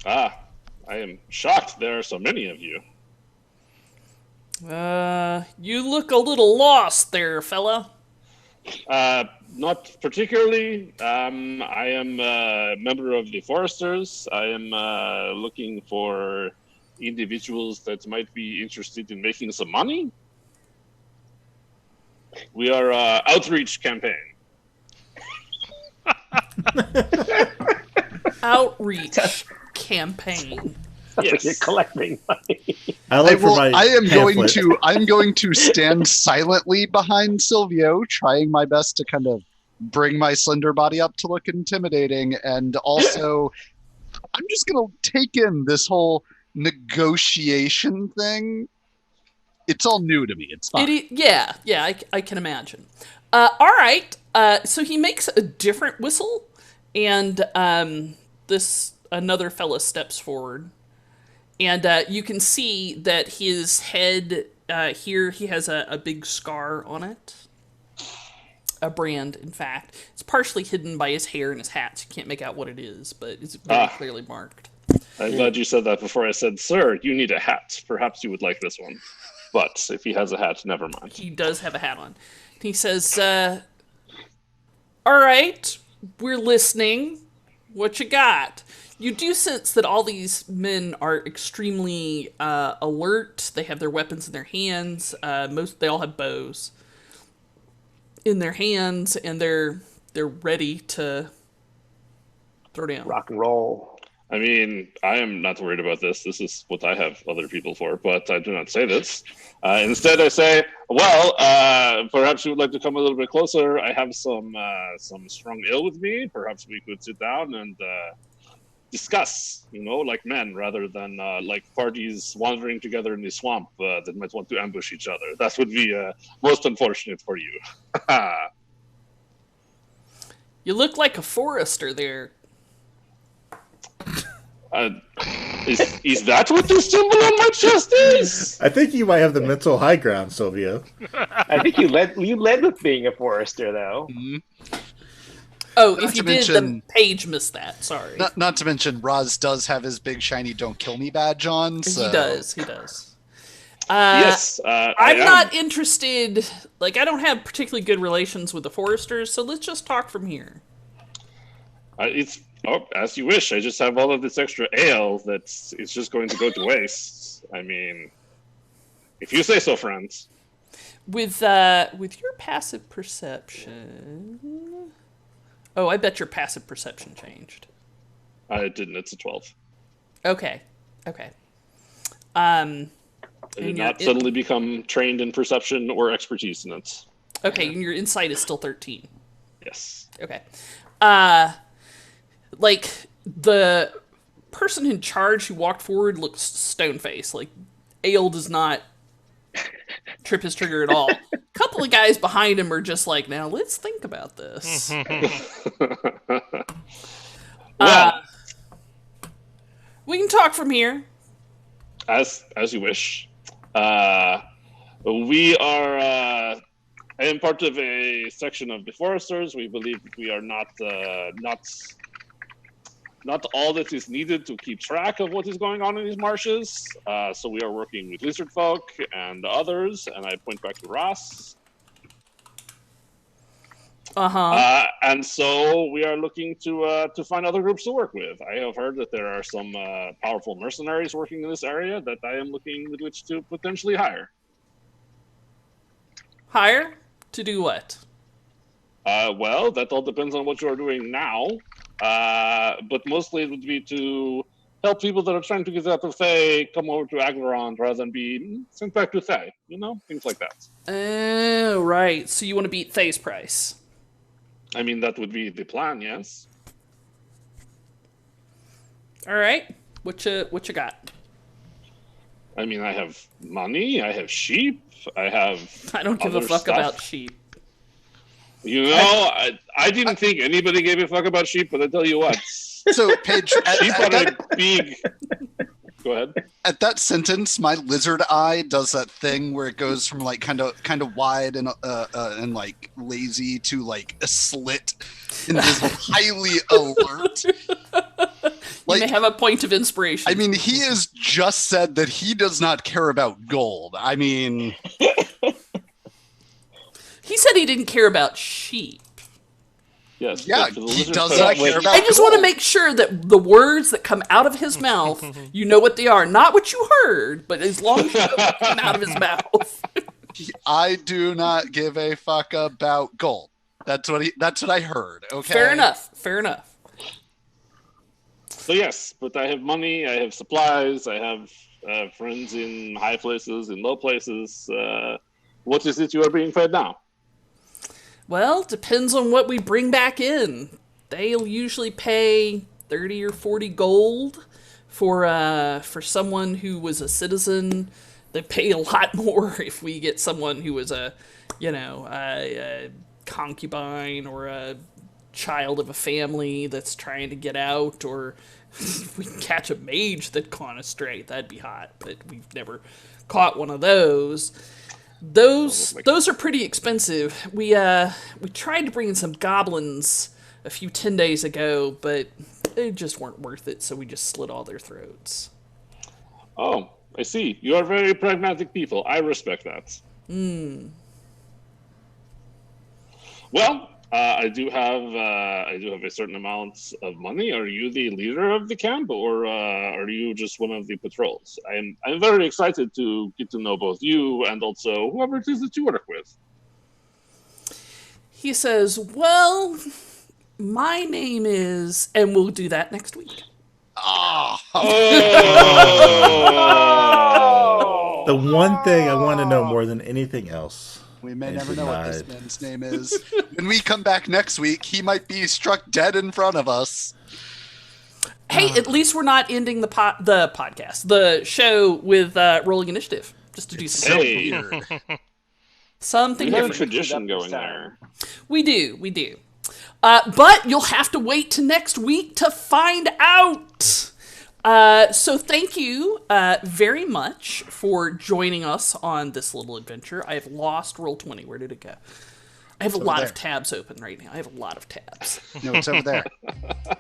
Speaker 3: I am shocked there are so many of you.
Speaker 1: You look a little lost there, fella.
Speaker 3: Not particularly. I am a member of the Foresters. I am looking for individuals that might be interested in making some money. We are outreach campaign.
Speaker 1: Outreach campaign.
Speaker 3: Yes.
Speaker 2: You're collecting money.
Speaker 6: I'm going to stand silently behind Silvio, trying my best to kind of bring my slender body up to look intimidating, and also I'm just gonna take in this whole negotiation thing. It's all new to me. It's fine.
Speaker 1: I can imagine. All right. So he makes a different whistle, and another fella steps forward, and you can see that his head here he has a big scar on it. A brand, in fact. It's partially hidden by his hair and his hat, so you can't make out what it is, but it's very clearly marked.
Speaker 3: I'm glad you said that before I said, "Sir, you need a hat. Perhaps you would like this one." But if he has a hat, never mind.
Speaker 1: He does have a hat on. He says, all right, we're listening. What you got? You do sense that all these men are extremely alert. They have their weapons in their hands. They all have bows in their hands, and they're ready to throw down.
Speaker 2: Rock and roll.
Speaker 3: I mean, I am not worried about this. This is what I have other people for, but I do not say this. Instead, I say, well, perhaps you would like to come a little bit closer. I have some strong ale with me. Perhaps we could sit down and discuss, like men, rather than like parties wandering together in the swamp that might want to ambush each other. That would be most unfortunate for you.
Speaker 1: You look like a forester there.
Speaker 3: Is that what the symbol on my chest is?
Speaker 5: I think you might have the mental high ground, Silvio.
Speaker 2: I think you led with being a forester, though.
Speaker 1: Oh, if you did, the page missed that. Sorry.
Speaker 6: Not to mention, Roz does have his big shiny "Don't Kill Me" badge on. So.
Speaker 1: He does.
Speaker 3: Yes,
Speaker 1: I'm not interested. Like, I don't have particularly good relations with the foresters, so let's just talk from here.
Speaker 3: As you wish. I just have all of this extra ale it's just going to go to waste. I mean, if you say so, friends.
Speaker 1: With your passive perception... Oh, I bet your passive perception changed.
Speaker 3: It didn't. It's a 12.
Speaker 1: Okay.
Speaker 3: I did not suddenly become trained in perception or expertise in it.
Speaker 1: Okay, and your insight is still 13.
Speaker 3: Yes.
Speaker 1: Okay. Like, the person in charge who walked forward looks stone-faced. Like, Ale does not trip his trigger at all. A couple of guys behind him are just like, now let's think about this.
Speaker 3: Well,
Speaker 1: we can talk from here.
Speaker 3: As you wish. We are... I am part of a section of the foresters. We believe that we are not all that is needed to keep track of what is going on in these marshes. So we are working with lizard folk and others, and I point back to Ross. And so we are looking to find other groups to work with. I have heard that there are some powerful mercenaries working in this area that I am looking with which to potentially hire.
Speaker 1: Hire? To do what?
Speaker 3: Well, that all depends on what you are doing now. But mostly it would be to help people that are trying to get out of Thay come over to Aglarond rather than be sent back to Thay. Things like that.
Speaker 1: Oh, right. So you want to beat Thay's price.
Speaker 3: I mean, that would be the plan, yes.
Speaker 1: All right. What you got?
Speaker 3: I mean, I have money, I have sheep, I
Speaker 1: don't give a fuck about sheep.
Speaker 3: I didn't think anybody gave a fuck about sheep, but I tell you what.
Speaker 6: So, Paige,
Speaker 3: sheep are a big... Go ahead.
Speaker 6: At that sentence, my lizard eye does that thing where it goes from like kind of wide and like lazy to like a slit and is highly alert.
Speaker 1: Like, you may have a point of inspiration.
Speaker 6: I mean, he has just said that he does not care about gold. I mean,
Speaker 1: he said he didn't care about sheep.
Speaker 3: Yes.
Speaker 6: Yeah, he does not care about
Speaker 1: I just want to make sure that the words that come out of his mouth, you know what they are. Not what you heard, but as long as you know what came out of his mouth.
Speaker 6: I do not give a fuck about gold. That's what I heard. Okay.
Speaker 1: Fair enough.
Speaker 3: So yes, but I have money, I have supplies, I have friends in high places, in low places. What is it you are being fed now?
Speaker 1: Well, depends on what we bring back in. They'll usually pay 30 or 40 gold for someone who was a citizen. They pay a lot more if we get someone who was a concubine or a child of a family that's trying to get out, or if we can catch a mage that gone astray, that'd be hot. But we've never caught one of those. Those are pretty expensive. We tried to bring in some goblins a few 10 days ago, but they just weren't worth it, so we just slit all their throats.
Speaker 3: Oh, I see. You are very pragmatic people. I respect that. Well, I do have a certain amount of money. Are you the leader of the camp, or are you just one of the patrols? I'm very excited to get to know both you and also whoever it is that you work with.
Speaker 1: He says, well, my name is... And we'll do that next week.
Speaker 3: Oh.
Speaker 5: The one thing I want to know more than anything else.
Speaker 6: We may
Speaker 5: And
Speaker 6: never know what this
Speaker 5: denied.
Speaker 6: man's name is. When we come back next week, he might be struck dead in front of us.
Speaker 1: Hey, at least we're not ending the podcast, the show with rolling initiative, just to do something
Speaker 3: Hey,
Speaker 1: something
Speaker 3: we have a
Speaker 1: different.
Speaker 3: tradition going there.
Speaker 1: We do. But you'll have to wait to next week to find out. So thank you very much for joining us on this little adventure. I have lost Roll20. Where did it go? I have a lot of tabs open right now. I have a lot of tabs.
Speaker 6: No, it's over there.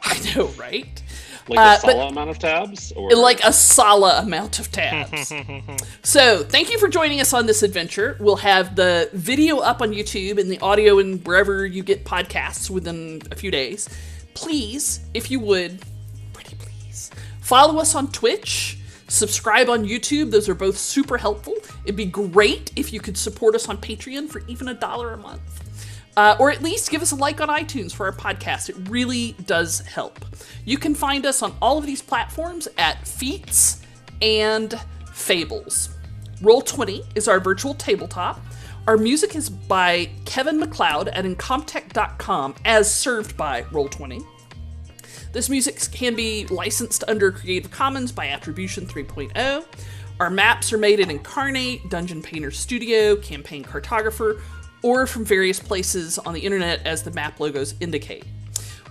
Speaker 1: I know, right?
Speaker 3: Like a solid amount of tabs? Or...
Speaker 1: Like a solid amount of tabs. So, thank you for joining us on this adventure. We'll have the video up on YouTube and the audio and wherever you get podcasts within a few days. Please, if you would, pretty please, follow us on Twitch, subscribe on YouTube. Those are both super helpful. It'd be great if you could support us on Patreon for even $1 a month. Or at least give us a like on iTunes for our podcast. It really does help. You can find us on all of these platforms at Feats and Fables. Roll20 is our virtual tabletop. Our music is by Kevin MacLeod at Incomptech.com, as served by Roll20. This music can be licensed under Creative Commons by Attribution 3.0. Our maps are made in Incarnate, Dungeon Painter Studio, Campaign Cartographer, or from various places on the internet as the map logos indicate.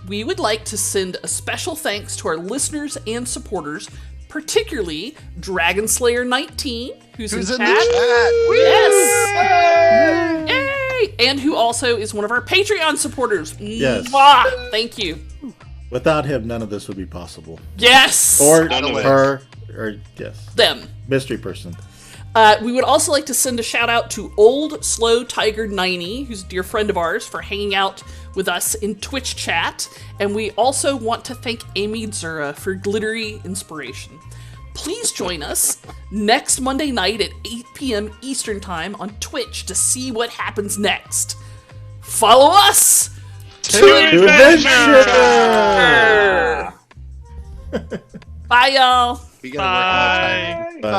Speaker 1: We would like to send a special thanks to our listeners and supporters, particularly Dragonslayer19, who's in
Speaker 6: in
Speaker 1: chat.
Speaker 6: the chat?
Speaker 1: Yes! Yay! And who also is one of our Patreon supporters.
Speaker 5: Yes.
Speaker 1: Mwah! Thank you.
Speaker 5: Without him, none of this would be possible.
Speaker 1: Yes!
Speaker 5: Or
Speaker 3: None of it.
Speaker 5: her, or yes,
Speaker 1: Them.
Speaker 5: mystery person.
Speaker 1: We would also like to send a shout out to Old Slow Tiger 90, who's a dear friend of ours, for hanging out with us in Twitch chat. And we also want to thank Amy Zura for glittery inspiration. Please join us next Monday night at 8 p.m. Eastern Time on Twitch to see what happens next. Follow us
Speaker 4: To
Speaker 5: adventure!
Speaker 1: Bye, y'all.
Speaker 6: We gotta work on the timing.
Speaker 5: Bye.